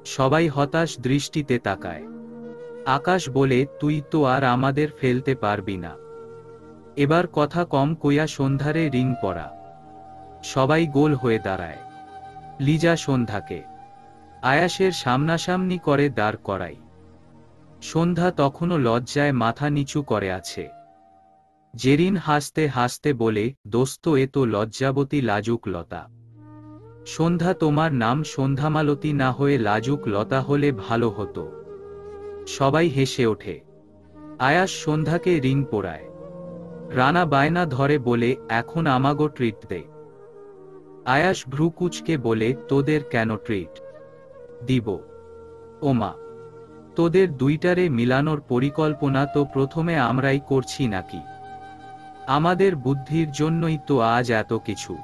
সবাই হতাশ দৃষ্টিতে তাকায়। আকাশ বলে, তুই তো আর আমাদের ফেলতে পারবি না। এবার কথা কম কইয়া সন্ধ্যারে রিং পরা। সবাই গোল হয়ে দাঁড়ায়। লিজা সন্ধ্যাকে আয়াসের সামনাসামনি করে দাঁড় করাই। সন্ধ্যা তখনও লজ্জায় মাথা নিচু করে আছে। জেরিন হাসতে হাসতে বলে, দোস্ত, এ তো লজ্জাবতী লাজুক লতা। সন্ধ্যা, তোমার নাম সন্ধ্যামালতী না হয়ে লাজুক লতা হলে ভালো হতো। সবাই হেসে ওঠে। আয়াস সন্ধ্যাকে রিং পরায়। রানা বায়না ধরে বলে, এখন আমাগো ট্রিট দে। আয়াস ভ্রু কুচকে বলে, তোদের কেন ট্রিট? দিব। ওমা, তোদের দুইটারে মিলানোর পরিকল্পনা তো প্রথমে আমরাই করছি নাকি? আমাদের বুদ্ধির জন্যই তো আজ এত কিছু।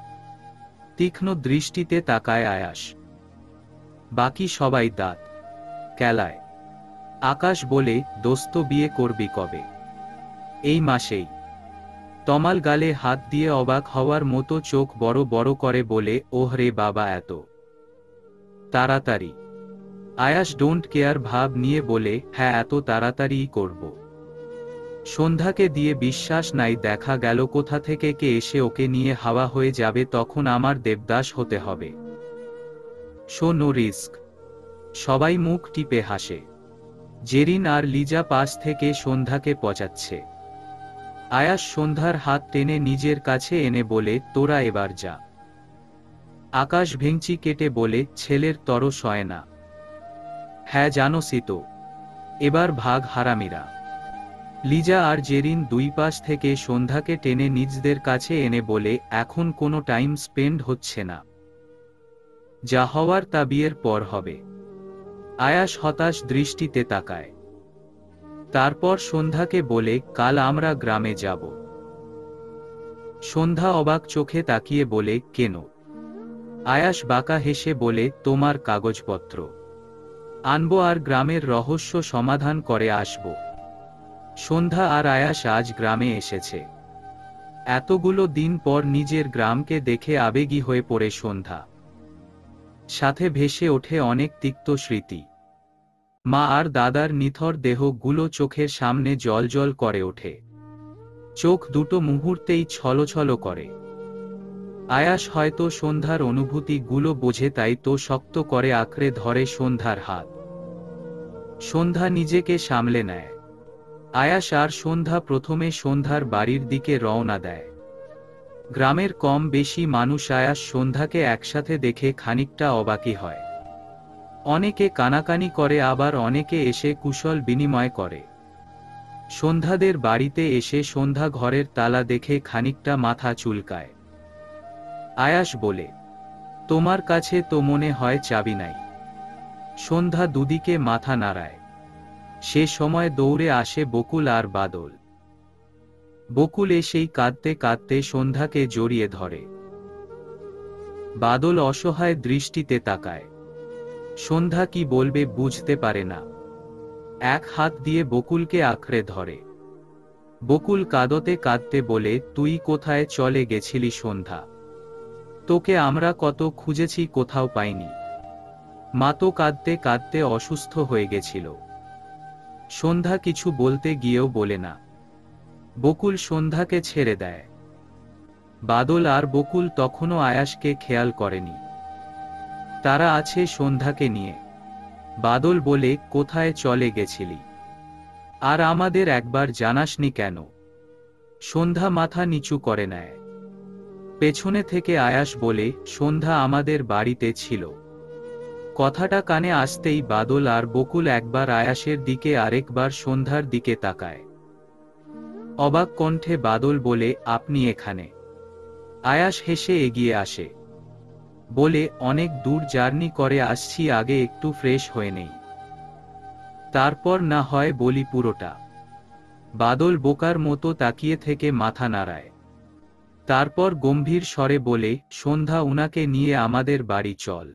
তীক্ষ্ণ দৃষ্টিতে তাকায় আয়াস। বাকি সবাই দাঁত কেলায়। আকাশ বলে, দোস্ত বিয়ে করবি কবে? এই মাসেই। তমাল গালে হাত দিয়ে অবাক হওয়ার মতো চোখ বড় বড় করে বলে, ওহ রে বাবা, এত তাড়াতাড়ি? আয়াস ডোন্ট কেয়ার ভাব নিয়ে বলে, হ্যাঁ, এত তাড়াতাড়িই করব। সন্ধ্যাকে দিয়ে বিশ্বাস নাই, দেখা গেল কোথা থেকে কে এসে ওকে নিয়ে হাওয়া হয়ে যাবে, তখন আমার দেবদাস হতে হবে। So no risk. সবাই মুখ টিপে হাসে। জেরিন আর লিজা পাশ থেকে সন্ধ্যাকে পচাচ্ছে। আয়াস সন্ধ্যার হাত টেনে নিজের কাছে এনে বলে, তোরা এবার যা। আকাশ ভেঙচি কেটে বলে, ছেলের তরস হয় না। হ্যাঁ জানোসই তো, এবার ভাগ হারামিরা। লিজা আর জেরিন দুই পাশ থেকে সন্ধ্যাকে টেনে নিজদের কাছে এনে বলে, এখন কোনো টাইম স্পেন্ড হচ্ছে না। যা হওয়ার তা বিয়ের পর হবে। আয়াস হতাশ দৃষ্টিতে তাকায়। তারপর সন্ধ্যাকে বলে, কাল আমরা গ্রামে যাব। সন্ধ্যা অবাক চোখে তাকিয়ে বলে, কেন? আয়াস বাঁকা হেসে বলে, তোমার কাগজপত্র আনবো আর গ্রামের রহস্য সমাধান করে আসব। সন্ধ্যা আর আয়াস আজ গ্রামে এসেছে। এতগুলো দিন পর নিজের গ্রামকে দেখে আবেগী হয়ে পড়ে সন্ধ্যা। সাথে ভেসে ওঠে অনেক তিক্ত স্মৃতি। মা আর দাদার নিথর দেহগুলো চোখের সামনে জ্বলজ্বল করে ওঠে। চোখ দুটো মুহূর্তেই ছলছল করে। আয়াস হয়তো সন্ধ্যার অনুভূতিগুলো বোঝে, তাই তো শক্ত করে আঁকড়ে ধরে সন্ধ্যার হাত। সন্ধ্যা নিজেকে সামলে নেয়। আয়াস আর সন্ধ্যা প্রথমে সন্ধ্যার বাড়ির দিকে রওনা দেয়। গ্রামের কম বেশি মানুষ আয়াস সন্ধ্যাকে একসাথে দেখে খানিকটা অবাকই হয়। অনেকে কানাকানি করে, আবার অনেকে এসে কুশল বিনিময় করে। সন্ধ্যাদের বাড়িতে এসে সন্ধ্যা ঘরের তালা দেখে খানিকটা মাথা চুলকায়। আয়াস বলে, তোমার কাছে তো মনে হয় চাবি নাই। সন্ধ্যা দুদিকে মাথা নাড়ায়। সে সময় দৌড়ে আসে বকুল আর বাদল। বকুল এসেই কাঁদতে কাঁদতে সন্ধ্যাকে জড়িয়ে ধরে। বাদল অসহায় দৃষ্টিতে তাকায়। সন্ধ্যা কি বলবে বুঝতে পারে না। এক হাত দিয়ে বকুলকে আঁকড়ে ধরে। বকুল কাঁদতে কাঁদতে বলে, তুই কোথায় চলে গেছিলি সন্ধ্যা? তোকে আমরা কত খুঁজেছি, কোথাও পাইনি। মা তো কাঁদতে কাঁদতে অসুস্থ হয়ে গেছিল। সন্ধ্যা কিছু বলতে গিয়েও বলে না। বকুল সন্ধ্যাকে ছেড়ে দেয়। বাদল আর বকুল তখনও আয়াসকে খেয়াল করেনি। তারা আছে সন্ধ্যাকে নিয়ে। বাদল বলে, কোথায় চলে গেছিলি? আর আমাদের একবার জানাসনি কেন? সন্ধ্যা মাথা নিচু করে নেয়। পেছনে থেকে আয়াস বলে, সন্ধ্যা আমাদের বাড়িতে ছিল। কথাটা কানে আসতেই বাদল আর বকুল একবার আয়াসের দিকে আরেকবার সন্ধ্যার দিকে তাকায়। অবাক কণ্ঠে বাদল বলে, আপনি এখানে? আয়াস হেসে এগিয়ে আসে। বলে, অনেক দূর জার্নি করে আসছি, আগে একটু ফ্রেশ হয়ে নেই, তারপর না হয় বলি পুরোটা। বাদল বোকার মতো তাকিয়ে থেকে মাথা নাড়ায়। তারপর গম্ভীর স্বরে বলে, সন্ধ্যা, উনাকে নিয়ে আমাদের বাড়ি চল।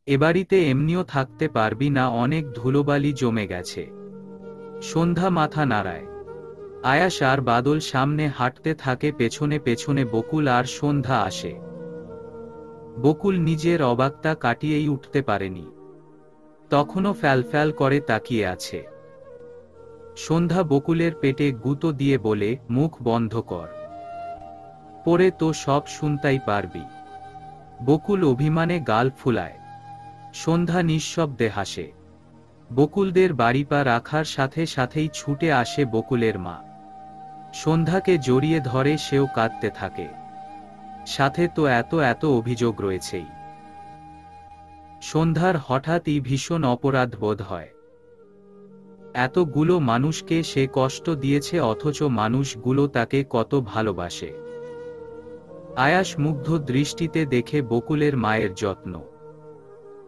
এ বাড়িতে এমনিও থাকতে পারবি না, অনেক ধুলোবালি জমে গেছে। সন্ধ্যা মাথা নাড়ায়। আয়াস আর বাদল সামনে হাঁটতে থাকে, পেছনে পেছনে বকুল আর সন্ধ্যা আসে। বকুল নিজের অবাকতা কাটিয়েই উঠতে পারেনি। তখনও ফ্যালফ্যাল করে তাকিয়ে আছে। সন্ধ্যা বকুলের পেটে গুঁতো দিয়ে বলে, মুখ বন্ধ কর, পরে তো সব শুনতেই পারবি। বকুল অভিমানে গাল ফুলায়। সন্ধ্যা নিঃশব্দে হাসে। বকুলদের বাড়ি পা রাখার সাথে সাথেই ছুটে আসে বকুলের মা। সন্ধ্যাকে জড়িয়ে ধরে, সেও কাঁদতে থাকে। সাথে তো এত এত অভিযোগ রয়েছেই। সন্ধ্যার হঠাৎই ভীষণ অপরাধ বোধ হয়। এতগুলো মানুষকে সে কষ্ট দিয়েছে, অথচ মানুষগুলো তাকে কত ভালোবাসে। আয়াস মুগ্ধ দৃষ্টিতে দেখে বকুলের মায়ের যত্ন।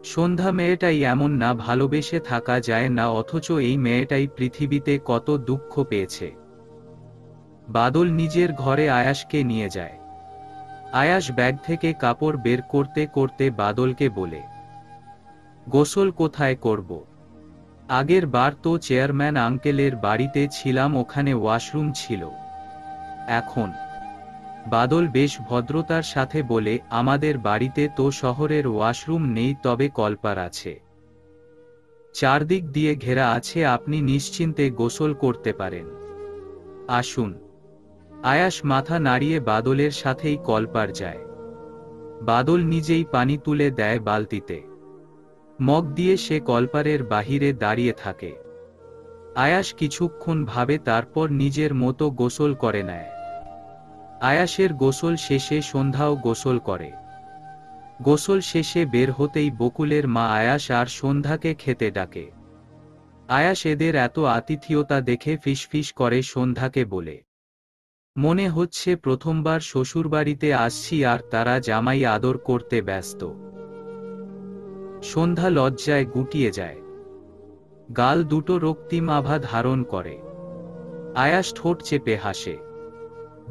সন্ধ্যা মেয়েটাই এমন না, ভালোবেসে থাকা যায় না, অথচ এই মেয়েটাই পৃথিবীতে কত দুঃখ পেয়েছে। বাদল নিজের ঘরে আয়াসকে নিয়ে যায়। আয়াস ব্যাগ থেকে কাপড় বের করতে করতে বাদলকে বলে, গোসল কোথায় করব? আগের বার তো চেয়ারম্যান আঙ্কেলের বাড়িতে ছিলাম, ওখানে ওয়াশরুম ছিল। এখন বাদল বেশ ভদ্রতার সাথে বলে, আমাদের বাড়িতে তো শহরের ওয়াশরুম নেই, তবে কলপার আছে, চারদিক দিয়ে ঘেরা আছে, আপনি নিশ্চিন্তে গোসল করতে পারেন, আসুন। আয়াস মাথা নাড়িয়ে বাদলের সাথেই কলপার যায়। বাদল নিজেই পানি তুলে দেয় বালতিতে, মগ দিয়ে সে কলপারের বাহিরে দাঁড়িয়ে থাকে। আয়াস কিছুক্ষণ ভাবে, তারপর নিজের মতো গোসল করে নেয়। আয়াসের গোসল শেষে সন্ধ্যাও গোসল করে। গোসল শেষে বের হতেই বকুলের মা আয়াস আর সন্ধ্যাকে খেতে ডাকে। আয়াস এদের এত আতিথেয়তা দেখে ফিসফিস করে সন্ধ্যাকে বলে, মনে হচ্ছে প্রথমবার শ্বশুরবাড়িতে আসছি আর তারা জামাই আদর করতে ব্যস্ত। সন্ধ্যা লজ্জায় গুটিয়ে যায়, গাল দুটো রক্তিম আভা ধারণ করে। আয়াস ঠোঁট চেপে হাসে।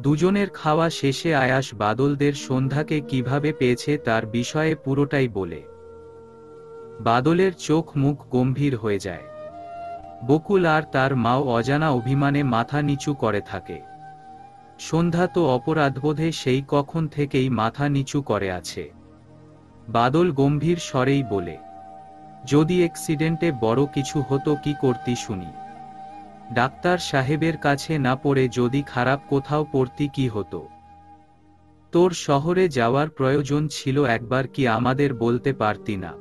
দুজনের খাওয়া শেষে আয়াস বাদলদের সন্ধ্যাকে কিভাবে পেয়েছে তার বিষয়ে পুরোটাই বলে। বাদলের চোখ মুখ গম্ভীর হয়ে যায়। বকুল আর তার মাও অজানা অভিমানে মাথা নিচু করে থাকে। সন্ধ্যা তো অপরাধবোধে সেই কখন থেকেই মাথা নিচু করে আছে। বাদল গম্ভীর স্বরেই বলে, যদি অ্যাক্সিডেন্টে বড় কিছু হতো কি করতি শুনি? ডাক্তার সাহেবের কাছে না পড়ে যদি খারাপ কোথাও পড়তি কি হতো? তোর শহরে যাওয়ার প্রয়োজন ছিল, একবার কি আমাদের বলতে পারতি না?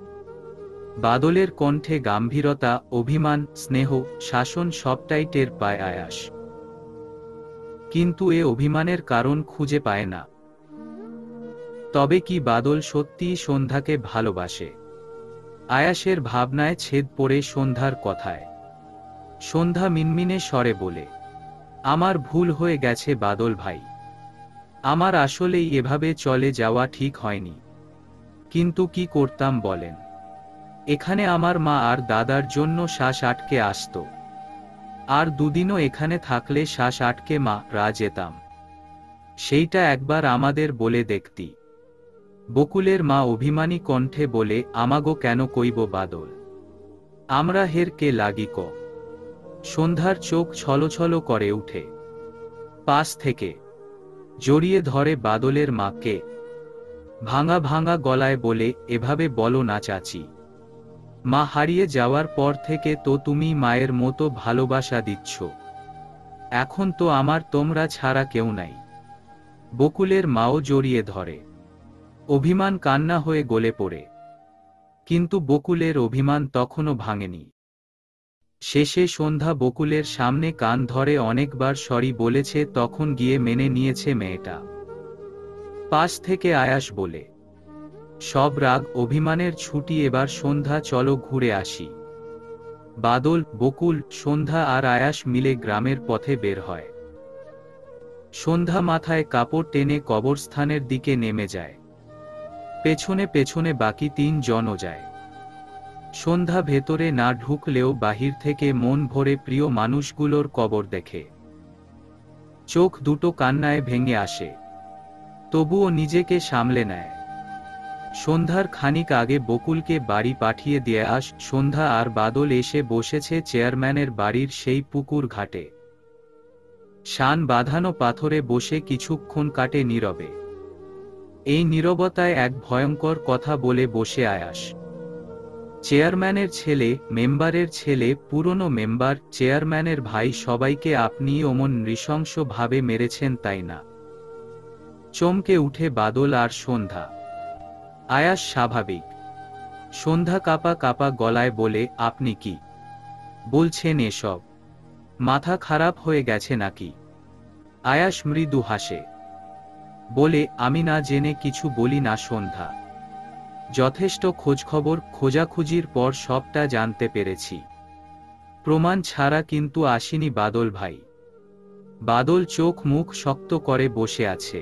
বাদলের কণ্ঠে গাম্ভীরতা, অভিমান, স্নেহ, শাসন সবটাই টের পায় আয়াস। কিন্তু এ অভিমানের কারণ খুঁজে পায় না। তবে কি বাদল সত্যিই সন্ধ্যাকে ভালোবাসে? আয়াসের ভাবনায় ছেদ পড়ে সন্ধ্যার কথায়। সন্ধ্যা মিনমিনে স্বরে বলে, আমার ভুল হয়ে গেছে বাদল ভাই, আমার আসলেই এভাবে চলে যাওয়া ঠিক হয়নি। কিন্তু কি করতাম বলেন? এখানে আমার মা আর দাদার জন্য শ্বাস আটকে আসতো। আর দুদিনও এখানে থাকলে শ্বাস আটকে মারা যেতাম। সেইটা একবার আমাদের বলে দেখতি। বকুলের মা অভিমানী কণ্ঠে বলে, আমাগো কেন কইব বাদল, আমরা হের কে লাগি ক? সন্ধ্যার চোখ ছলছল করে উঠে। পাশ থেকে জড়িয়ে ধরে বাদলের মাকে, ভাঙা ভাঙা গলায় বলে, এভাবে বলো না চাচি, মা হারিয়ে যাওয়ার পর থেকে তো তুমি মায়ের মতো ভালোবাসা দিচ্ছ, এখন তো আমার তোমরা ছাড়া কেউ নাই। বকুলের মাও জড়িয়ে ধরে। অভিমান কান্না হয়ে গলে পড়ে। কিন্তু বকুলের অভিমান তখনও ভাঙেনি। শেষে সন্ধ্যা বকুলের সামনে কান ধরে অনেকবার সরি বলেছে, তখন গিয়ে মেনে নিয়েছে মেয়েটা। পাশ থেকে আয়াস বলে, সব রাগ অভিমানের ছুটি এবার সন্ধ্যা, চলো ঘুরে আসি। বাদল, বকুল, সন্ধ্যা আর আয়াস মিলে গ্রামের পথে বের হয়। সন্ধ্যা মাথায় কাপড় টেনে কবরস্থানের দিকে নেমে যায়। পেছনে পেছনে বাকি 3 জনও যায়। সন্ধ্যা ভেতরে না ঢুকলেও বাহির থেকে মন ভরে প্রিয় মানুষগুলোর কবর দেখে। চোখ দুটো কান্নায় ভেঙে আসে, তবুও নিজেকে সামলে নেয়। সন্ধ্যার খানিক আগে বকুলকে বাড়ি পাঠিয়ে দিয়ে সন্ধ্যা আর বাদল এসে বসেছে চেয়ারম্যানের বাড়ির সেই পুকুর ঘাটে। শান বাঁধানো পাথরে বসে কিছুক্ষণ কাটে নীরবে। এই নীরবতায় এক ভয়ঙ্কর কথা বলে বসে আয়াস। চেয়ারম্যানের ছেলে, মেম্বারের ছেলে, পুরনো মেম্বার, চেয়ারম্যানের ভাই, সবাইকে আপনি অমন নৃশংস ভাবে মেরেছেন তাই না? চমকে উঠে বাদল আর সন্ধ্যা। আয়াস স্বাভাবিক। সন্ধ্যা কাপা কাপা গলায় বলে, আপনি কি বলছেন এসব? মাথা খারাপ হয়ে গেছে নাকি? আয়াস মৃদু হাসে, বলে, আমি না জেনে কিছু বলি না সন্ধ্যা। যথেষ্ট খোঁজখবর খোঁজাখুঁজির পর সবটা জানতে পেরেছি। প্রমাণ ছাড়া কিন্তু আসেনি বাদল ভাই। বাদল চোখ মুখ শক্ত করে বসে আছে।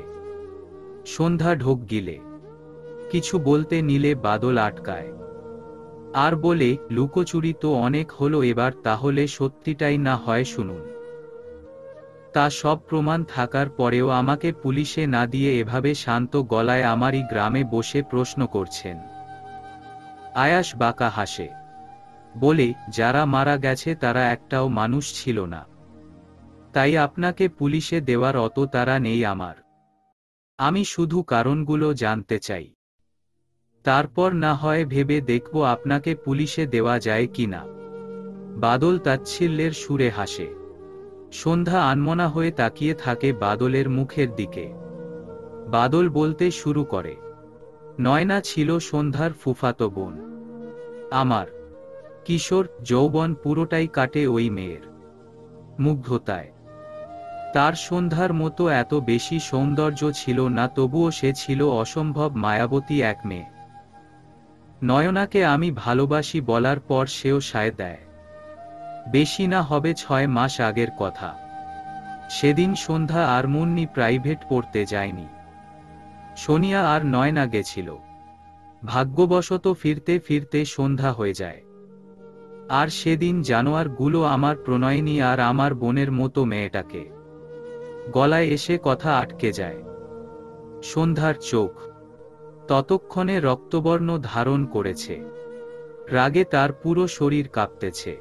সন্ধ্যা ঢোক গিলে কিছু বলতে নিলে বাদল আটকায়। আর বলে, লুকোচুরি তো অনেক হলো, এবার তাহলে সত্যিটাই না হয় শুনুন। তা সব প্রমাণ থাকার পরেও আমাকে পুলিশে না দিয়ে এভাবে শান্ত গলায় আমারই গ্রামে বসে প্রশ্ন করছেন। আয়াস বাঁকা হাসে, বলে, যারা মারা গেছে তারা একটাও মানুষ ছিল না, তাই আপনাকে পুলিশে দেওয়ার অত তাড়া নেই আমার। আমি শুধু কারণগুলো জানতে চাই, তারপর না হয় ভেবে দেখব আপনাকে পুলিশে দেওয়া যায় কিনা। বাদল তাচ্ছিল্যের সুরে হাসে। সন্ধ্যা আনমনা হয়ে তাকিয়ে থাকে বাদলের মুখের দিকে। বাদল বলতে শুরু করে, নয়না ছিল সন্ধ্যার ফুফাতো বোন। আমার কিশোর যৌবন পুরোটাই কাটে ওই মেয়ের মুগ্ধতায়। তার সন্ধ্যার মতো এত বেশি সৌন্দর্য ছিল না, তবুও সে ছিল অসম্ভব মায়াবতী এক মেয়ে। নয়নাকে আমি ভালোবাসি বলার পর সেও সায় দেয়। বেশি না হবে 6 মাস আগের কথা। সেদিন সন্ধ্যা আর মুন্নি প্রাইভেট পড়তে যায়নি। সোনিয়া আর নয়না গেছিল। ভাগ্যবশত ফিরতে ফিরতে সন্ধ্যা হয়ে যায়। আর সেদিন জানোয়ারগুলো আমার প্রণয়িনী আর আমার বোনের মতো মেয়েটাকে গলায় এসে কথা আটকে যায়। সন্ধ্যার চোখ ততক্ষণে রক্তবর্ণ ধারণ করেছে। রাগে তার পুরো শরীর কাঁপতেছে।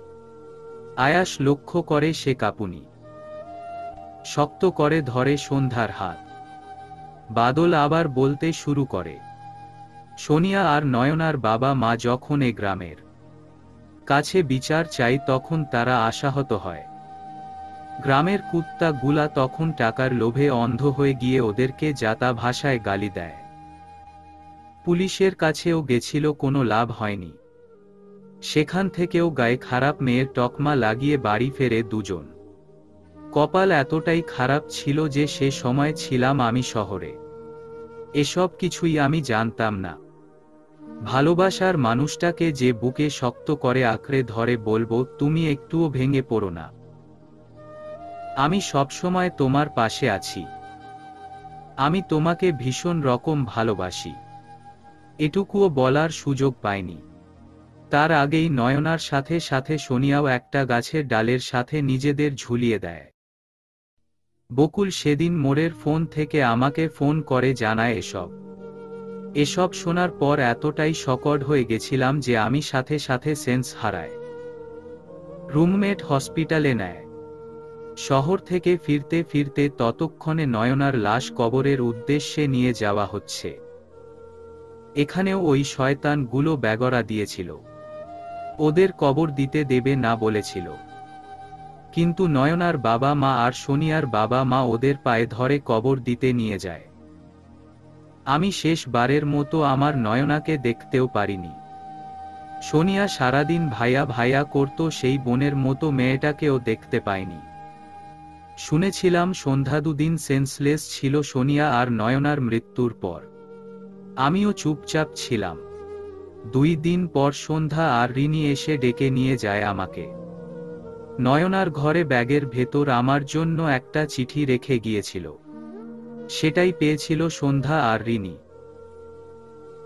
আয়াস লক্ষ্য করে সে কাঁপুনি। শক্ত করে ধরে সন্ধ্যার হাত। বাদল আবার বলতে শুরু করে, সোনিয়া আর নয়নার বাবা মা যখন এ গ্রামের কাছে বিচার চাই তখন তারা আশাহত হয়। গ্রামের কুত্তা গুলা তখন টাকার লোভে অন্ধ হয়ে গিয়ে ওদেরকে যাতা ভাষায় গালি দেয়। পুলিশের কাছেও গেছিল, কোনো লাভ হয়নি। সেখান থেকেও গায়ে খারাপ মেয়ের তকমা লাগিয়ে বাড়ি ফেরে দুজন। কপাল এতটাই খারাপ ছিল যে সে সময় ছিলাম আমি শহরে। এসব কিছুই আমি জানতাম না। ভালোবাসার মানুষটাকে যে বুকে শক্ত করে আঁকড়ে ধরে বলবো, তুমি একটুও ভেঙে পড়ো না, আমি সবসময় তোমার পাশে আছি, আমি তোমাকে ভীষণ রকম ভালোবাসি, এটুকুও বলার সুযোগ পাইনি। তার আগেই নয়নার সাথে সাথে সোনিয়াও একটা গাছের ডালের সাথে নিজেদের ঝুলিয়ে দেয়। বকুল সেদিন মোড়ের ফোন থেকে আমাকে ফোন করে জানায় এসব শোনার পর এতটাই শকড হয়ে গেছিলাম যে আমি সাথে সাথে সেন্স হারায়। রুমমেট হসপিটালে নেয়। শহর থেকে ফিরতে ফিরতে ততক্ষণে নয়নার লাশ কবরের উদ্দেশ্যে নিয়ে যাওয়া হচ্ছে। এখানেও ওই শয়তানগুলো ব্যাগরা দিয়েছিল, ওদের কবর দিতে দেবে না বলেছিল। কিন্তু নয়নার বাবা মা আর সোনিয়ার বাবা মা ওদের পায়ে ধরে কবর দিতে নিয়ে যায়। আমি শেষবারের মতো আমার নয়নাকে দেখতেও পারিনি। সোনিয়া সারাদিন ভাইয়া ভাইয়া করত, সেই বোনের মতো মেয়েটাকেও দেখতে পাইনি। শুনেছিলাম সন্ধ্যা দুদিন সেন্সলেস ছিল সোনিয়া আর নয়নার মৃত্যুর পর। আমিও চুপচাপ ছিলাম। 2 দিন পর সন্ধ্যা আর রিনি এসে ডেকে নিয়ে যায় আমাকে। নয়নার ঘরে ব্যাগের ভেতর আমার জন্য একটা চিঠি রেখে গিয়েছিল। সেটাই পেয়েছিল সন্ধ্যা আর রিনি।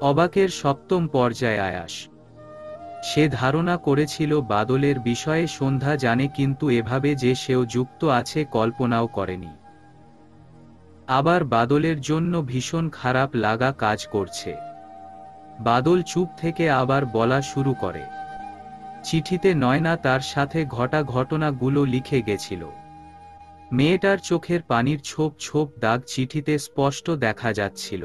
অবাকের 7ম পর্যায়ে আয়াস। সে ধারণা করেছিল বাদলের বিষয়ে সন্ধ্যা জানে, কিন্তু এভাবে যে সেও যুক্ত আছে কল্পনাও করেনি। আবার বাদলের জন্য ভীষণ খারাপ লাগা কাজ করছে। বাদল চুপ থেকে আবার বলা শুরু করে, চিঠিতে নয়না তার সাথে ঘটা ঘটনাগুলো লিখে গেছিল। মেয়েটার চোখের পানির ছোপ ছোপ দাগ চিঠিতে স্পষ্ট দেখা যাচ্ছিল।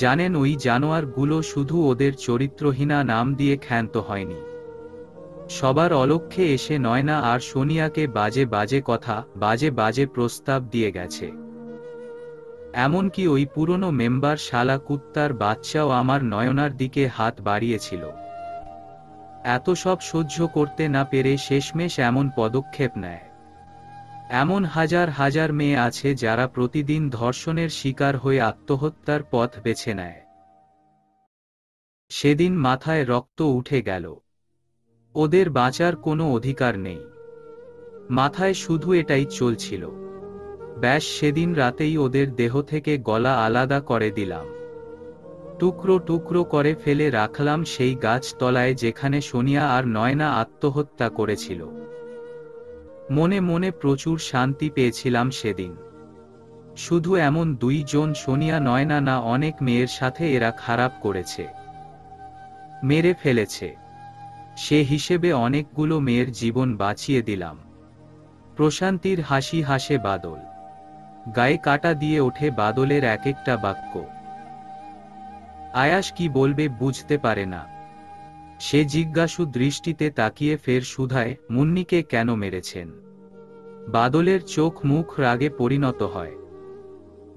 জানেন, ওই জানোয়ারগুলো শুধু ওদের চরিত্রহীনা নাম দিয়ে ক্ষান্ত হয়নি। সবার অলক্ষ্যে এসে নয়না আর সোনিয়াকে বাজে বাজে কথা, বাজে বাজে প্রস্তাব দিয়ে গেছে। এমনকি ওই পুরনো মেম্বার শালা কুত্তার বাচ্চাও আমার নয়নার দিকে হাত বাড়িয়েছিল। এত সব সহ্য করতে না পেরে শেষমেশ এমন পদক্ষেপ নেয়। এমন হাজার হাজার মেয়ে আছে যারা প্রতিদিন ধর্ষণের শিকার হয়ে আত্মহত্যার পথ বেছে নেয়। সেদিন মাথায় রক্ত উঠে গেল। ওদের বাঁচার কোনো অধিকার নেই। মাথায় শুধু এটাই চলছিল, ব্যাস সেদিন রাতেই ওদের দেহ থেকে গলা আলাদা করে দিলাম। টুকরো টুকরো করে ফেলে রাখলাম সেই গাছ তলায় যেখানে সোনিয়া আর নয়না আত্মহত্যা করেছিল। মনে মনে প্রচুর শান্তি পেয়েছিলাম সেদিন। শুধু এমন দুইজন সোনিয়া নয়না না, অনেক মেয়ের সাথে এরা খারাপ করেছে, মেরে ফেলেছে। সে হিসেবে অনেকগুলো মেয়ের জীবন বাঁচিয়ে দিলাম। প্রশান্তির হাসি হাসে বাদল। গায়ে কাটা দিয়ে ওঠে বাদলের এক একটা বাক্য। আয়াস কি বলবে বুঝতে পারে না। সে জিজ্ঞাসু দৃষ্টিতে তাকিয়ে ফের শুধায়, মুন্নিকে কেন মেরেছেন? বাদলের চোখ মুখ রাগে পরিণত হয়।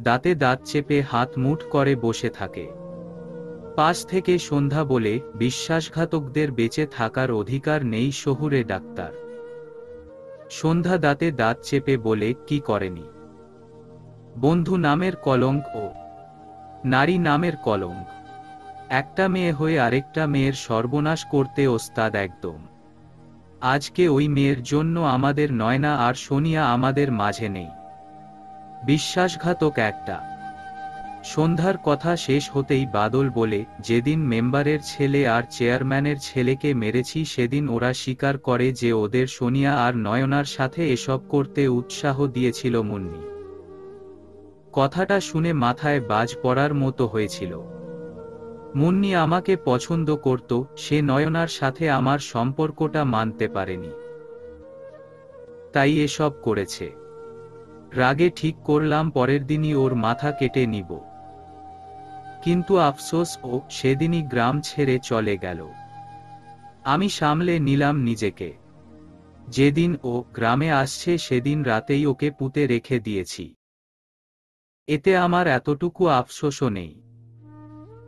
দাঁতে দাঁত চেপে হাত মুঠ করে বসে থাকে। পাশ থেকে সন্ধ্যা বলে, বিশ্বাসঘাতকদের বেঁচে থাকার অধিকার নেই শহুরে ডাক্তার। সন্ধ্যা দাঁতে দাঁত চেপে বলে, কি করেনি? বন্ধু নামের কলঙ্ক ও নারী নামের কলঙ্ক। একটা মেয়ে হয়ে আরেকটা মেয়ের সর্বনাশ করতে ওস্তাদ একদম। আজকে ওই মেয়ের জন্য আমাদের নয়না আর সোনিয়া আমাদের মাঝে নেই। বিশ্বাসঘাতক একটা। সন্ধ্যার কথা শেষ হতেই বাদল বলে, যেদিন মেম্বারের ছেলে আর চেয়ারম্যানের ছেলেকে মেরেছি সেদিন ওরা স্বীকার করে যে ওদের সোনিয়া আর নয়নার সাথে এসব করতে উৎসাহ দিয়েছিল মুন্নি। কথাটা শুনে মাথায় বাজ পড়ার মতো হয়েছিল। মুন্নি আমাকে পছন্দ করত, সে নয়নার সাথে আমার সম্পর্কটা মানতে পারেনি, তাই এসব করেছে। রাগে ঠিক করলাম পরের দিনই ওর মাথা কেটে নিব। কিন্তু আফসোস, ও সেদিনই গ্রাম ছেড়ে চলে গেল। আমি সামলে নিলাম নিজেকে। যেদিন ও গ্রামে আসছে সেদিন রাতেই ওকে পুঁতে রেখে দিয়েছি। এতে আমার এতটুকু আফসোসও নেই।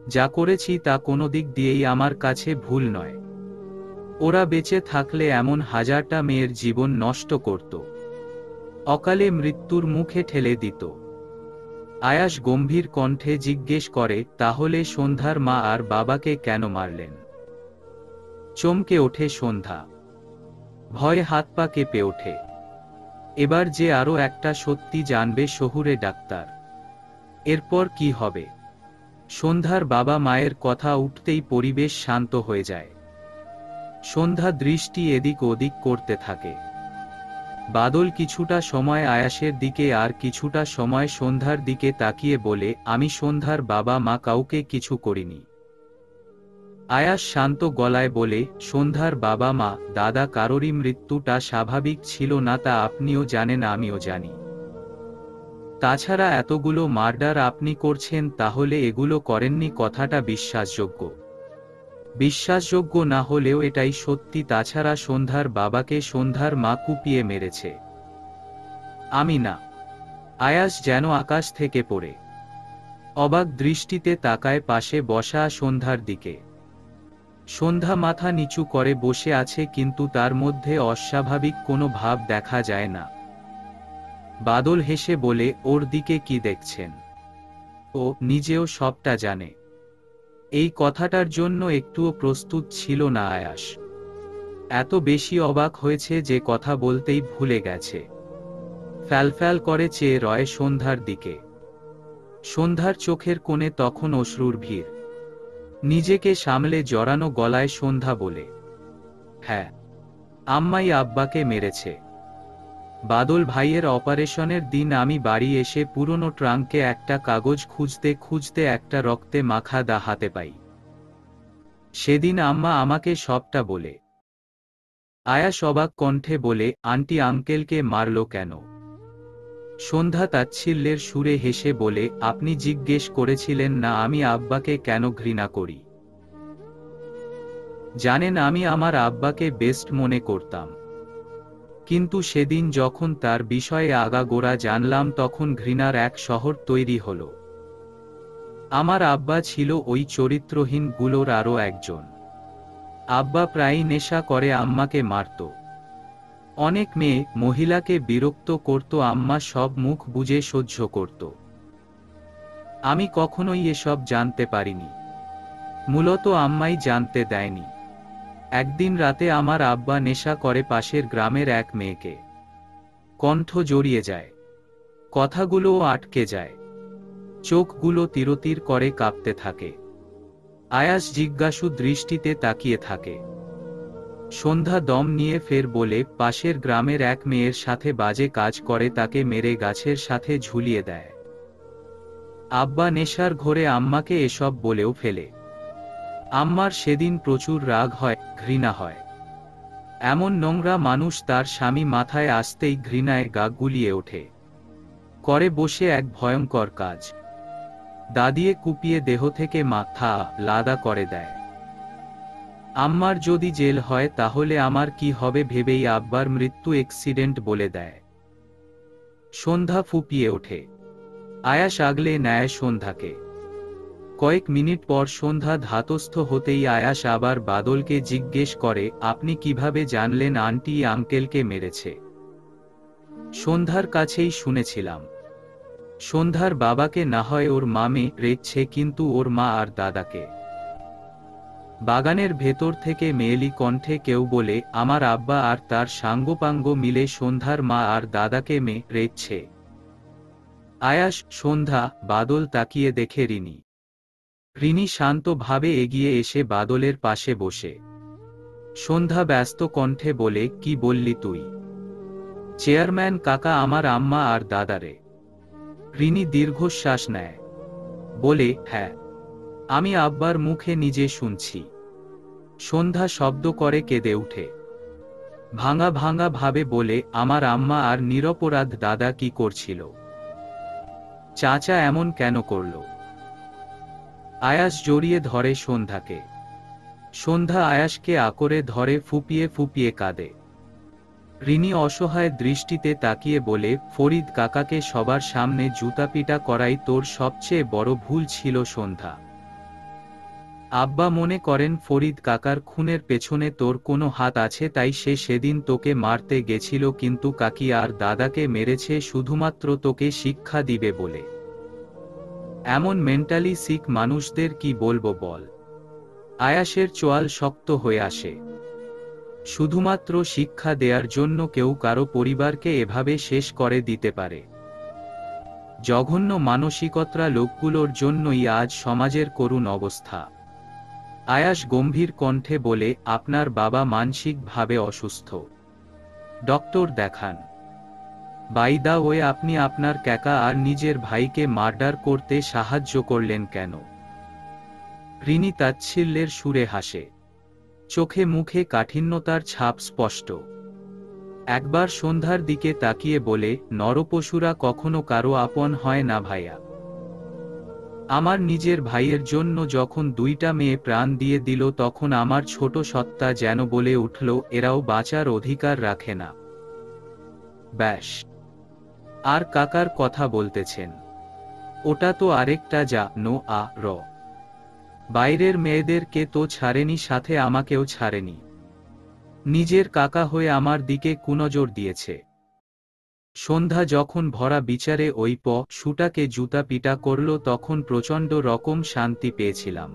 যা করেছি তা কোনো দিক দিয়েই আমার কাছে ভুল নয়। ওরা বেঁচে থাকলে এমন হাজারটা মেয়ের জীবন নষ্ট করত, অকালে মৃত্যুর মুখে ঠেলে দিত। আয়াস গম্ভীর কণ্ঠে জিজ্ঞেস করে, তাহলে সন্ধ্যার মা আর বাবাকে কেন মারলেন? চমকে ওঠে সন্ধ্যা। ভয়ে হাত পা কেঁপে ওঠে। এবার যে আরো একটা সত্যি জানবে শহুরে ডাক্তার। এরপর কি হবে? সন্ধ্যার বাবা মায়ের কথা উঠতেই পরিবেশ শান্ত হয়ে যায়। সন্ধ্যা দৃষ্টি এদিক ওদিক করতে থাকে। বাদল কিছুটা সময় আয়াসের দিকে আর কিছুটা সময় সন্ধ্যার দিকে তাকিয়ে বলে, আমি সন্ধ্যার বাবা মা কাউকে কিছু করিনি। আয়াস শান্ত গলায় বলে, সন্ধ্যার বাবা মা দাদা কারোরই মৃত্যুটা স্বাভাবিক ছিল না, তা আপনিও জানেন আমিও জানি। তাছাড়া এতগুলো মার্ডার আপনি করছেন, তাহলে এগুলো করেননি কথাটা বিশ্বাসযোগ্য। বিশ্বাসযোগ্য না হলেও এটাই সত্যি। তাছাড়া সন্ধ্যার বাবাকে সন্ধ্যার মা কুপিয়ে মেরেছে, আমি না। আয়াস যেন আকাশ থেকে পড়ে অবাক দৃষ্টিতে তাকায় পাশে বসা সন্ধ্যার দিকে। সন্ধ্যা মাথা নিচু করে বসে আছে, কিন্তু তার মধ্যে অস্বাভাবিক কোনো ভাব দেখা যায় না। বাদল হেসে বলে, ওর দিকে কি দেখছেন? ও নিজেও সবটা জানে। এই কথাটার জন্য একটুও প্রস্তুত ছিল না আয়াস। এত বেশি অবাক হয়েছে যে কথা বলতেই ভুলে গেছে। ফ্যালফ্যাল করে চেয়ে রয় সন্ধ্যার দিকে। সন্ধ্যার চোখের কোণে তখন অশ্রুর ভিড়। নিজেকে সামলে জড়ানো গলায় সন্ধ্যা বলে, হ্যাঁ, আম্মাই আব্বাকে মেরেছে। বাদল ভাইয়ের অপারেশনের দিন আমি বাড়ি এসে পুরনো ট্রাঙ্কে একটা কাগজ খুঁজতে খুঁজতে একটা রক্তে মাখা দা হাতে পাই। সেদিন আম্মা আমাকে সবটা বলে। আয়াস অবাক কণ্ঠে বলে, আন্টি আঙ্কেলকে মারল কেন? সন্ধ্যা তাচ্ছিল্যের সুরে হেসে বলে, আপনি জিজ্ঞেস করেছিলেন না আমি আব্বাকে কেন ঘৃণা করি? জানেন আমি আমার আব্বাকে বেস্ট মনে করতাম, কিন্তু সেদিন যখন তার বিষয়ে আগাগোড়া জানলাম তখন ঘৃণার এক শহর তৈরি হলো। আমার আব্বা ছিল ওই চরিত্রহীন গুলোর আরও একজন। আব্বা প্রায়ই নেশা করে আম্মাকে মারত। অনেক মেয়ে মহিলাকে বিরক্ত করত, আম্মা সব মুখ বুজে সহ্য করত। আমি কখনোই এসব জানতে পারিনি। মূলত আম্মাই জানতে দেয়নি। একদিন রাতে আমার আব্বা নেশা করে পাশের গ্রামের এক মেয়েকে। কণ্ঠ জড়িয়ে যায়, কথাগুলোও আটকে যায়, চোখগুলো তিরতির করে কাঁপতে থাকে। আয়াস জিজ্ঞাসু দৃষ্টিতে তাকিয়ে থাকে। সন্ধ্যা দম নিয়ে ফের বলে, পাশের গ্রামের এক মেয়ের সাথে বাজে কাজ করে তাকে মেরে গাছের সাথে ঝুলিয়ে দেয়। আব্বা নেশার ঘোরে আম্মাকে এসব বলেও ফেলে। আম্মার সেদিন প্রচুর রাগ হয়, ঘৃণা হয়। এমন নোংরা মানুষ তার স্বামী মাথায় আসতেই ঘৃণায় গা গুলিয়ে ওঠে। করে বসে এক ভয়ঙ্কর কাজ, দাদিয়ে কুপিয়ে দেহ থেকে মাথা লাদা করে দেয়। আম্মার যদি জেল হয় তাহলে আমার কি হবে ভেবেই আব্বার মৃত্যু অ্যাক্সিডেন্ট বলে দেয়। সন্ধ্যা ফুপিয়ে ওঠে। আয়াস আগলে নেয় সন্ধ্যাকে। কয়েক মিনিট পর সন্ধ্যা ধাতস্থ হতেই আয়াস আবার বাদলকে জিজ্ঞেস করে, আপনি কিভাবে জানলেন আন্টি আঙ্কেলকে মেরেছে? সন্ধ্যার কাছেই শুনেছিলাম। সন্ধ্যার বাবাকে না হয় ওর মা মেরেছে, কিন্তু ওর মা আর দাদাকে। বাগানের ভেতর থেকে মেয়েলি কণ্ঠে কেউ বলে, আমার আব্বা আর তার সাঙ্গপাঙ্গ মিলে সন্ধ্যার মা আর দাদাকে মেরেছে। আয়াস, সন্ধ্যা, বাদল তাকিয়ে দেখে রিনি। রিনি শান্তভাবে এগিয়ে এসে বাদলের পাশে বসে। সন্ধ্যা ব্যস্ত কণ্ঠে বলে, কি বললি তুই? চেয়ারম্যান কাকা আমার আম্মা আর দাদারে। রিনি দীর্ঘশ্বাস নেয়, বলে, হ্যাঁ, আমি আব্বার মুখে নিজে শুনছি। সন্ধ্যা শব্দ করে কেঁদে উঠে। ভাঙা ভাঙা ভাবে বলে, আমার আম্মা আর নিরপরাধ দাদা কি করছিল? চাচা এমন কেন করল? আয়াস জড়িয়ে ধরে সন্ধ্যাকে। সন্ধ্যা আয়াসকে আকরে ধরে ফুপিয়ে ফুপিয়ে কাঁদে। রিনি অসহায় দৃষ্টিতে তাকিয়ে বলে, ফরিদ কাকাকে সবার সামনে জুতাপিটা করাই তোর সবচেয়ে বড় ভুল ছিল সন্ধ্যা। আব্বা মনে করেন ফরিদ কাকার খুনের পেছনে তোর কোনো হাত আছে, তাই সে সেদিন তোকে মারতে গেছিল, কিন্তু কাকি আর দাদাকে মেরেছে শুধুমাত্র তোকে শিক্ষা দিবে বলে। এমন মেন্টালি সিক মানুষদের কি বলবো বল? আয়াসের চোয়াল শক্ত হয়ে আসে। শুধুমাত্র শিক্ষা দেওয়ার জন্য কেউ কারো পরিবারকে এভাবে শেষ করে দিতে পারে? জঘন্য মানসিকতা লোকগুলোর জন্যই আজ সমাজের করুণ অবস্থা। আয়াস গম্ভীর কণ্ঠে বলে, আপনার বাবা মানসিকভাবে অসুস্থ, ডক্টর দেখান। বাই দা ওয়ে, আপনি আপনার কাকা আর নিজের ভাইকে মার্ডার করতে সাহায্য করলেন কেন? রিনি তাচ্ছিল্যের সুরে হাসে। চোখে মুখে কাঠিন্যতার ছাপ স্পষ্ট। একবার সন্ধ্যার দিকে তাকিয়ে বলে, নরপশুরা কখনো কারো আপন হয় না ভাইয়া। আমার নিজের ভাইয়ের জন্য যখন দুইটা মেয়ে প্রাণ দিয়ে দিল তখন আমার ছোট সত্তা যেন বলে উঠল, এরাও বাঁচার অধিকার রাখে না। ব্যাস। আর কাকার কথা বলতেছেন? ওটা তো আরেকটা যা নো আ র। বাইরের মেয়েদেরকে তো ছাড়েনি, সাথে আমাকেও ছাড়েনি। নিজের কাকা হয়ে আমার দিকে কুনজর দিয়েছে। সন্ধ্যা যখন ভরা বিচারে ওই শুটাকে জুতা পিটা করল তখন প্রচণ্ড রকম শান্তি পেয়েছিলাম।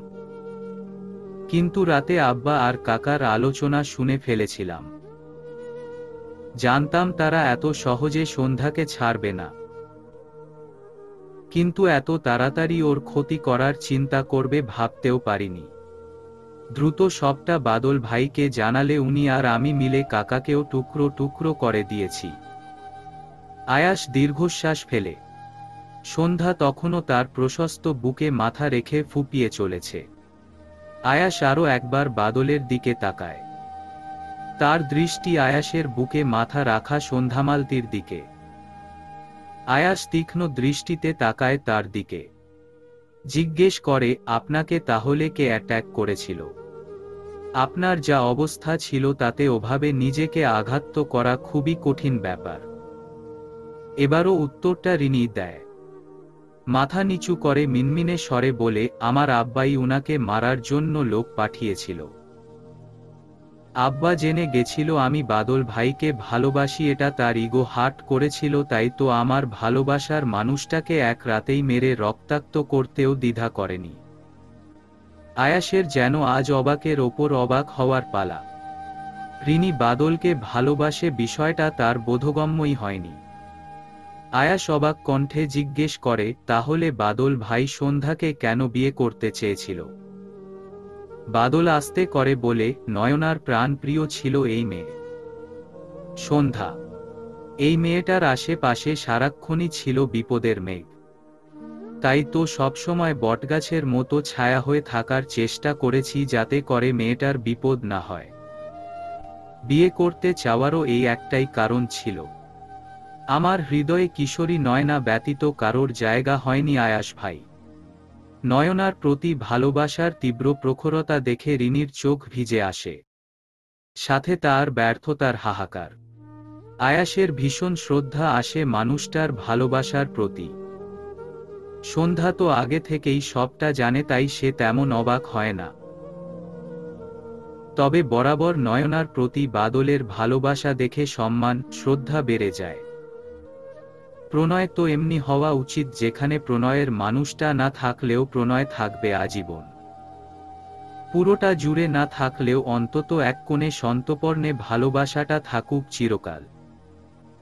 কিন্তু রাতে আব্বা আর কাকার আলোচনা শুনে ফেলেছিলাম। জানতাম তারা এত সহজে সন্ধ্যাকে ছাড়বে না, কিন্তু এত তাড়াতাড়ি ওর ক্ষতি করার চিন্তা করবে ভাবতেও পারিনি। দ্রুত সবটা বাদল ভাইকে জানালে উনি আর আমি মিলে কাকাকেও টুকরো টুকরো করে দিয়েছি। আয়াস দীর্ঘশ্বাস ফেলে। সন্ধ্যা তখনও তার প্রশস্ত বুকে মাথা রেখে ফুপিয়ে চলেছে। আয়াস আরও একবার বাদলের দিকে তাকায়। তার দৃষ্টি আয়াসের বুকে মাথা রাখা সন্ধ্যামালতির দিকে। আয়াস তীক্ষ্ণ দৃষ্টিতে তাকায় তার দিকে। জিজ্ঞেস করে, আপনাকে তাহলে কে অ্যাট্যাক করেছিল? আপনার যা অবস্থা ছিল তাতে ওভাবে নিজেকে আঘাত করা খুবই কঠিন ব্যাপার। এবারও উত্তরটা রিনি দেয়। মাথা নিচু করে মিনমিনে স্বরে বলে, আমার আব্বাই উনাকে মারার জন্য লোক পাঠিয়েছিল। আব্বা জেনে গেছিল আমি বাদল ভাইকে ভালোবাসি, এটা তার ইগো হার্ট করেছিল, তাই তো আমার ভালোবাসার মানুষটাকে এক রাতেই মেরে রক্তাক্ত করতেও দ্বিধা করেনি। আয়াসের যেন আজ অবাকের ওপর অবাক হওয়ার পালা। রিনি বাদলকে ভালোবাসে বিষয়টা তার বোধগম্যই হয়নি। আয়াস অবাক কণ্ঠে জিজ্ঞেস করে, তাহলে বাদল ভাই সন্ধ্যাকে কেন বিয়ে করতে চেয়েছিল? বাদল আস্তে করে বলে, নয়নার প্রাণ প্রিয় ছিল এই মেয়ে। সন্ধ্যা। এই মেয়েটার আশেপাশে সারাক্ষণই ছিল বিপদের মেঘ। তাই তো সবসময় বটগাছের মতো ছায়া হয়ে থাকার চেষ্টা করেছি, যাতে করে মেয়েটার বিপদ না হয়। বিয়ে করতে চাওয়ারও এই একটাই কারণ ছিল। আমার হৃদয়ে কিশোরী নয়না ব্যতীত কারোর জায়গা হয়নি আয়াস ভাই। নয়নার প্রতি ভালোবাসার তীব্র প্রখরতা দেখে রিনির চোখ ভিজে আসে, সাথে তার ব্যর্থতার হাহাকার। আয়াসের ভীষণ শ্রদ্ধা আসে মানুষটার ভালোবাসার প্রতি। সন্ধ্যা তো আগে থেকেই সবটা জানে, তাই সে তেমন অবাক হয় না। তবে বরাবর নয়নার প্রতি বাদলের ভালোবাসা দেখে সম্মান, শ্রদ্ধা বেড়ে যায়। প্রণয় তো এমনি হওয়া উচিত যেখানে প্রণয়ের মানুষটা না থাকলেও প্রণয় থাকবে আজীবন। পুরোটা জুড়ে না থাকলেও অন্তত এক কোণে সন্তর্পণে ভালোবাসাটা থাকুক চিরকাল।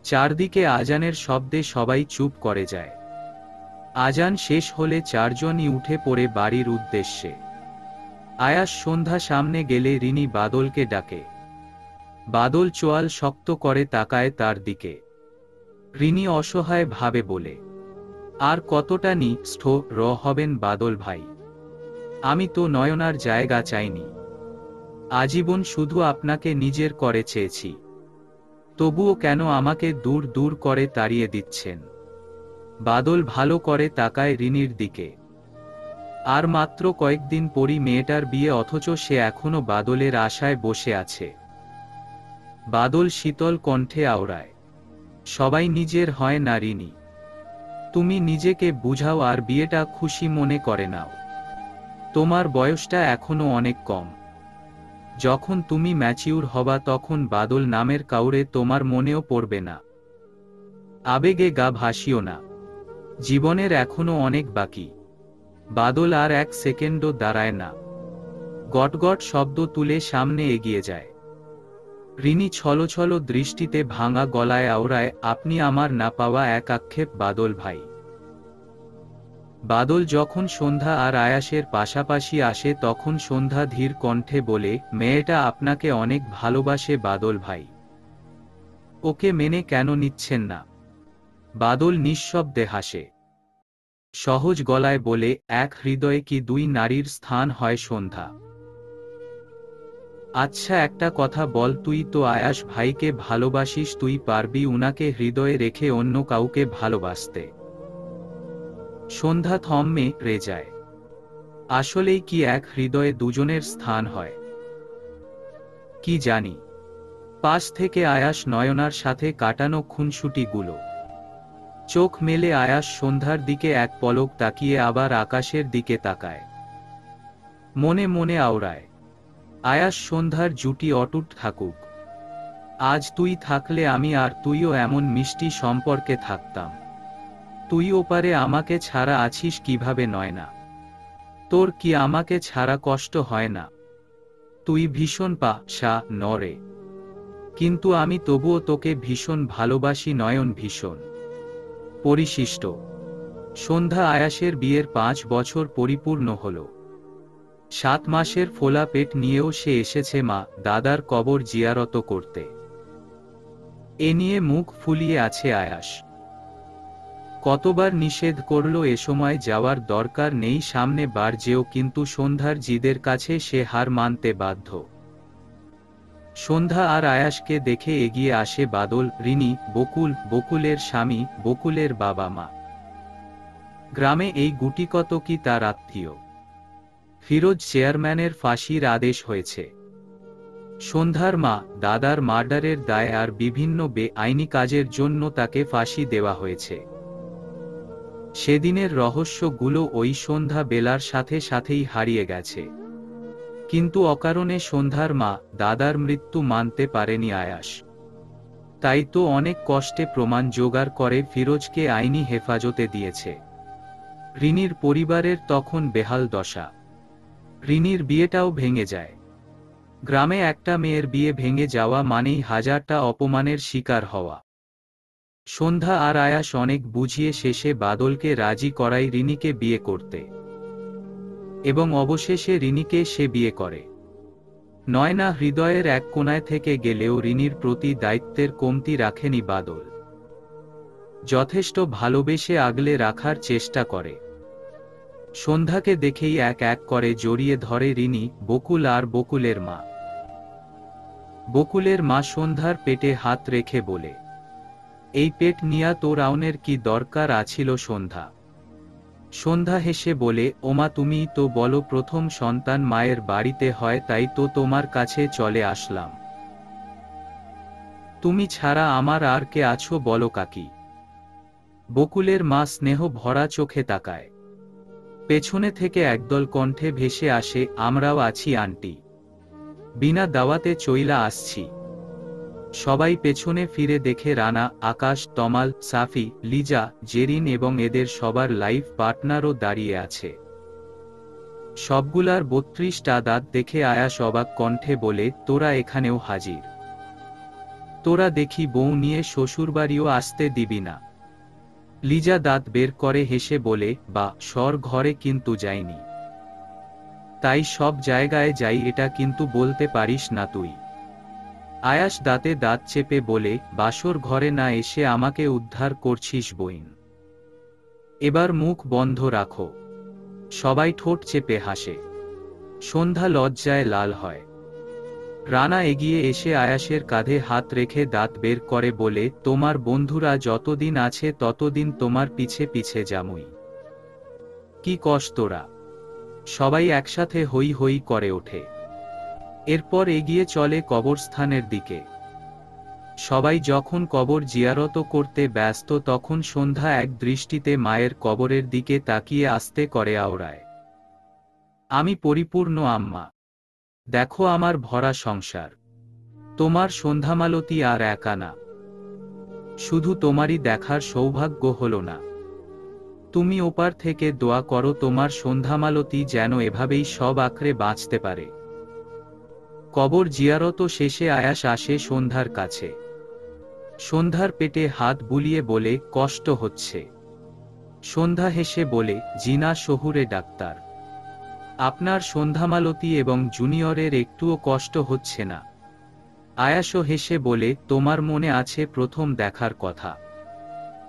চারদিকে আজানের শব্দে সবাই চুপ করে যায়। আজান শেষ হলে চারজনই উঠে পড়ে বাড়ির উদ্দেশ্যে। আয়াস সন্ধ্যা সামনে গেলে রিনি বাদলকে ডাকে। বাদল চোয়াল শক্ত করে তাকায় তার দিকে। রিনি অসহায় ভাবে বলে, আর কতটা নিষ্ঠ হবেন বাদল ভাই? আমি তো নয়নার জায়গা চাইনি। আজীবন শুধু আপনাকে নিজের করে চেয়েছি। তবুও কেন আমাকে দূর দূর করে তাড়িয়ে দিচ্ছেন? বাদল ভালো করে তাকায় রিনির দিকে। আর মাত্র কয়েকদিন পরই মেয়েটার বিয়ে, অথচ সে এখনো বাদলের আশায় বসে আছে। বাদল শীতল কণ্ঠে আওড়ায়, সবাই নিজের হয় না রিনি। তুমি নিজেকে বুঝাও আর বিয়েটা খুশি মনে করে নাও। তোমার বয়সটা এখনো অনেক কম। যখন তুমি ম্যাচিউর হবা তখন বাদল নামের কাউরে তোমার মনেও পড়বে না। আবেগে গা ভাসিও না। জীবনের এখনো অনেক বাকি। বাদল আর এক সেকেন্ডও দাঁড়ায় না। গটগট শব্দ তুলে সামনে এগিয়ে যায়। রিনি ছলছল দৃষ্টিতে ভাঙা গলায় আওড়ায়, আপনি আমার না পাওয়া এক আক্ষেপ বাদল ভাই। বাদল যখন সন্ধ্যা আর আয়াসের পাশাপাশি আসে তখন সন্ধ্যা ধীর কণ্ঠে বলে, মেয়েটা আপনাকে অনেক ভালোবাসে বাদল ভাই। ওকে মেনে কেন নিচ্ছেন না? বাদল নিঃশব্দে হাসে। সহজ গলায় বলে, এক হৃদয়ে কি দুই নারীর স্থান হয় সন্ধ্যা? আচ্ছা একটা কথা বল, তুই তো আয়াস ভাইকে ভালোবাসিস, তুই পারবি উনাকে হৃদয়ে রেখে অন্য কাউকে ভালোবাসতে? সন্ধ্যা থমকে যায়। আসলেই কি এক হৃদয়ে দুজনের স্থান হয়? কি জানি। পাশ থেকে আয়াস নয়নার সাথে কাটানো খুনসুটিগুলো। চোখ মেলে আয়াস সন্ধ্যার দিকে এক পলক তাকিয়ে আবার আকাশের দিকে তাকায়। মনে মনে আওড়ায়, আয়াস সন্ধ্যার জুটি অটুট থাকুক। আজ তুই থাকলে আমি আর তুইও এমন মিষ্টি সম্পর্কে থাকতাম। তুই ওপারে আমাকে ছাড়া আছিস কিভাবে নয়না? তোর কি আমাকে ছাড়া কষ্ট হয় না? তুই ভীষণ পাশা নরে, কিন্তু আমি তবুও তোকে ভীষণ ভালোবাসি নয়ন, ভীষণ। পরিশিষ্ট। সন্ধ্যা আয়াসের বিয়ের 5 বছর পরিপূর্ণ হল। 7 মাসের ফোলা পেট নিয়েও সে এসেছে মা দাদার কবর জিয়ারত করতে। এ নিয়ে মুখ ফুলিয়ে আছে আয়াস। কতবার নিষেধ করল এ সময় যাওয়ার দরকার নেই, সামনে বার যেও, কিন্তু সন্ধ্যার জিদের কাছে সে হার মানতে বাধ্য। সন্ধ্যা আর আয়াসকে দেখে এগিয়ে আসে বাদল, রিনি, বকুল, বকুলের স্বামী, বকুলের বাবা মা। গ্রামে এই গুটিকত কি তার আত্মীয়। ফিরোজ চেয়ারম্যানের ফাঁসির আদেশ হয়েছে। সন্ধ্যার মা দাদার মার্ডারের দায় আর বিভিন্ন বেআইনি কাজের জন্য তাকে ফাঁসি দেওয়া হয়েছে। সেদিনের রহস্যগুলো ওই সন্ধ্যা বেলার সাথে সাথেই হারিয়ে গেছে। কিন্তু অকারণে সন্ধ্যার মা দাদার মৃত্যু মানতে পারেনি আয়াস। তাই তো অনেক কষ্টে প্রমাণ জোগাড় করে ফিরোজকে আইনি হেফাজতে দিয়েছে। রিনির পরিবারের তখন বেহাল দশা। রিনির বিয়েটাও ভেঙে যায়। গ্রামে একটা মেয়ের বিয়ে ভেঙে যাওয়া মানেই হাজারটা অপমানের শিকার হওয়া। সন্ধ্যা আর আয়াস অনেক বুঝিয়ে শেষে বাদলকে রাজি করায় রিনিকে বিয়ে করতে। এবং অবশেষে রিনিকে সে বিয়ে করে। নয়না হৃদয়ের এক কোণায় থেকে গেলেও রিনির প্রতি দায়িত্বের কমতি রাখেনি বাদল। যথেষ্ট ভালোবেসে আগলে রাখার চেষ্টা করে। সন্ধ্যাকে দেখেই এক এক করে জড়িয়ে ধরে রিনি, বকুল আর বকুলের মা। বকুলের মা সন্ধ্যার পেটে হাত রেখে বলে, এই পেট নিয়া তোর আউনের কি দরকার আছিল সন্ধ্যা? সন্ধ্যা হেসে বলে, ওমা তুমিই তো বলো প্রথম সন্তান মায়ের বাড়িতে হয়, তাই তো তোমার কাছে চলে আসলাম। তুমি ছাড়া আমার আর কে আছো বলো কাকি? বকুলের মা স্নেহ ভরা চোখে তাকায়। পেছনে থেকে একদল কণ্ঠে ভেসে আসে, আমরাও আছি আন্টি, বিনা দাওয়াতে চইলা আসছি। সবাই পেছনে ফিরে দেখে রানা, আকাশ, তমাল, সাফি, লিজা, জেরিন এবং এদের সবার লাইফ পার্টনারও দাঁড়িয়ে আছে। সবগুলার ৩২টা দাঁত দেখে আয়াস অবাক কণ্ঠে বলে, তোরা এখানেও হাজির? তোরা দেখি বউ নিয়ে শ্বশুরবাড়িও আসতে দিবি না? লিজা দাঁত বের করে হেসে বলে, বা সর ঘরে কিন্তু যাইনি, তাই সব জায়গায় যাই এটা কিন্তু বলতে পারিস না তুই। আয়াস দাঁতে দাঁত চেপে বলে, বাসর ঘরে না এসে আমাকে উদ্ধার করছিস বইন? এবার মুখ বন্ধ রাখো। সবাই ঠোঁট চেপে হাসে। সন্ধ্যা লজ্জায় লাল হয়। রানা এগিয়ে এসে আয়াসের কাঁধে হাত রেখে দাঁত বের করে বলে, তোমার বন্ধুরা যতদিন আছে ততদিন তোমার পিছে পিছে যামুই। কি কস তোরা? সবাই একসাথে হই হই করে ওঠে। এরপর এগিয়ে চলে কবরস্থানের দিকে। সবাই যখন কবর জিয়ারত করতে ব্যস্ত তখন সন্ধ্যা এক দৃষ্টিতে মায়ের কবরের দিকে তাকিয়ে আস্তে করে আওড়ায়, আমি পরিপূর্ণ আম্মা, দেখো আমার ভরা সংসার। তোমার সন্ধ্যামালতী আর একা না, শুধু তোমারই দেখার সৌভাগ্য হলো না। তুমি ওপার থেকে দোয়া করো তোমার সন্ধ্যামালতী যেন এভাবেই সব আঁকড়ে বাঁচতে পারে। কবর জিয়ারত শেষে আয়াস আসে সন্ধ্যার কাছে। সন্ধ্যার পেটে হাত বুলিয়ে বলে, কষ্ট হচ্ছে? সন্ধ্যা হেসে বলে, জিনা শহুরে ডাক্তার, আপনার সন্ধ্যামালতী এবং জুনিয়রের একটুও কষ্ট হচ্ছে না। আয়াসও হেসে বলে, তোমার মনে আছে প্রথম দেখার কথা?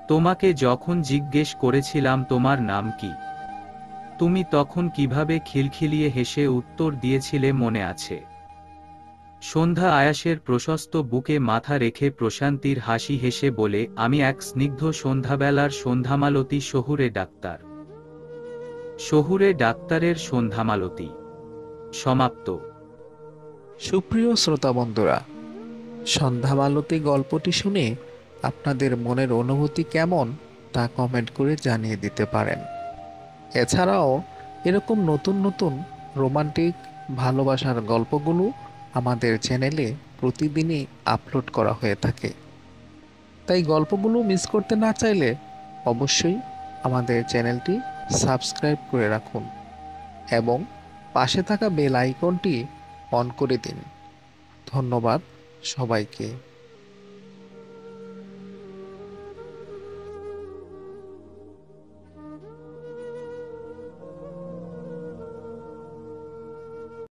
তোমাকে যখন জিজ্ঞেস করেছিলাম তোমার নাম কি, তুমি তখন কিভাবে খিলখিলিয়ে হেসে উত্তর দিয়েছিলে মনে আছে? সন্ধ্যা আয়াসের প্রশস্ত বুকে মাথা রেখে প্রশান্তির হাসি হেসে বলে, আমি এক স্নিগ্ধ সন্ধ্যাবেলার সন্ধ্যামালতী শহুরে ডাক্তার। শহুরে ডাক্তারের সন্ধ্যামালতী। সমাপ্ত। সুপ্রিয় শ্রোতা বন্ধুরা, সন্ধ্যামালতী গল্পটি শুনে আপনাদের মনের অনুভূতি কেমন তা কমেন্ট করে জানিয়ে দিতে পারেন। এছাড়াও এরকম নতুন নতুন রোমান্টিক ভালোবাসার গল্পগুলো আমাদের চ্যানেলে প্রতিদিনই আপলোড করা হয়ে থাকে। তাই গল্পগুলো মিস করতে না চাইলে অবশ্যই আমাদের চ্যানেলটি সাবস্ক্রাইব করে রাখুন এবং পাশে থাকা বেল আইকনটি অন করে দিন। ধন্যবাদ সবাইকে।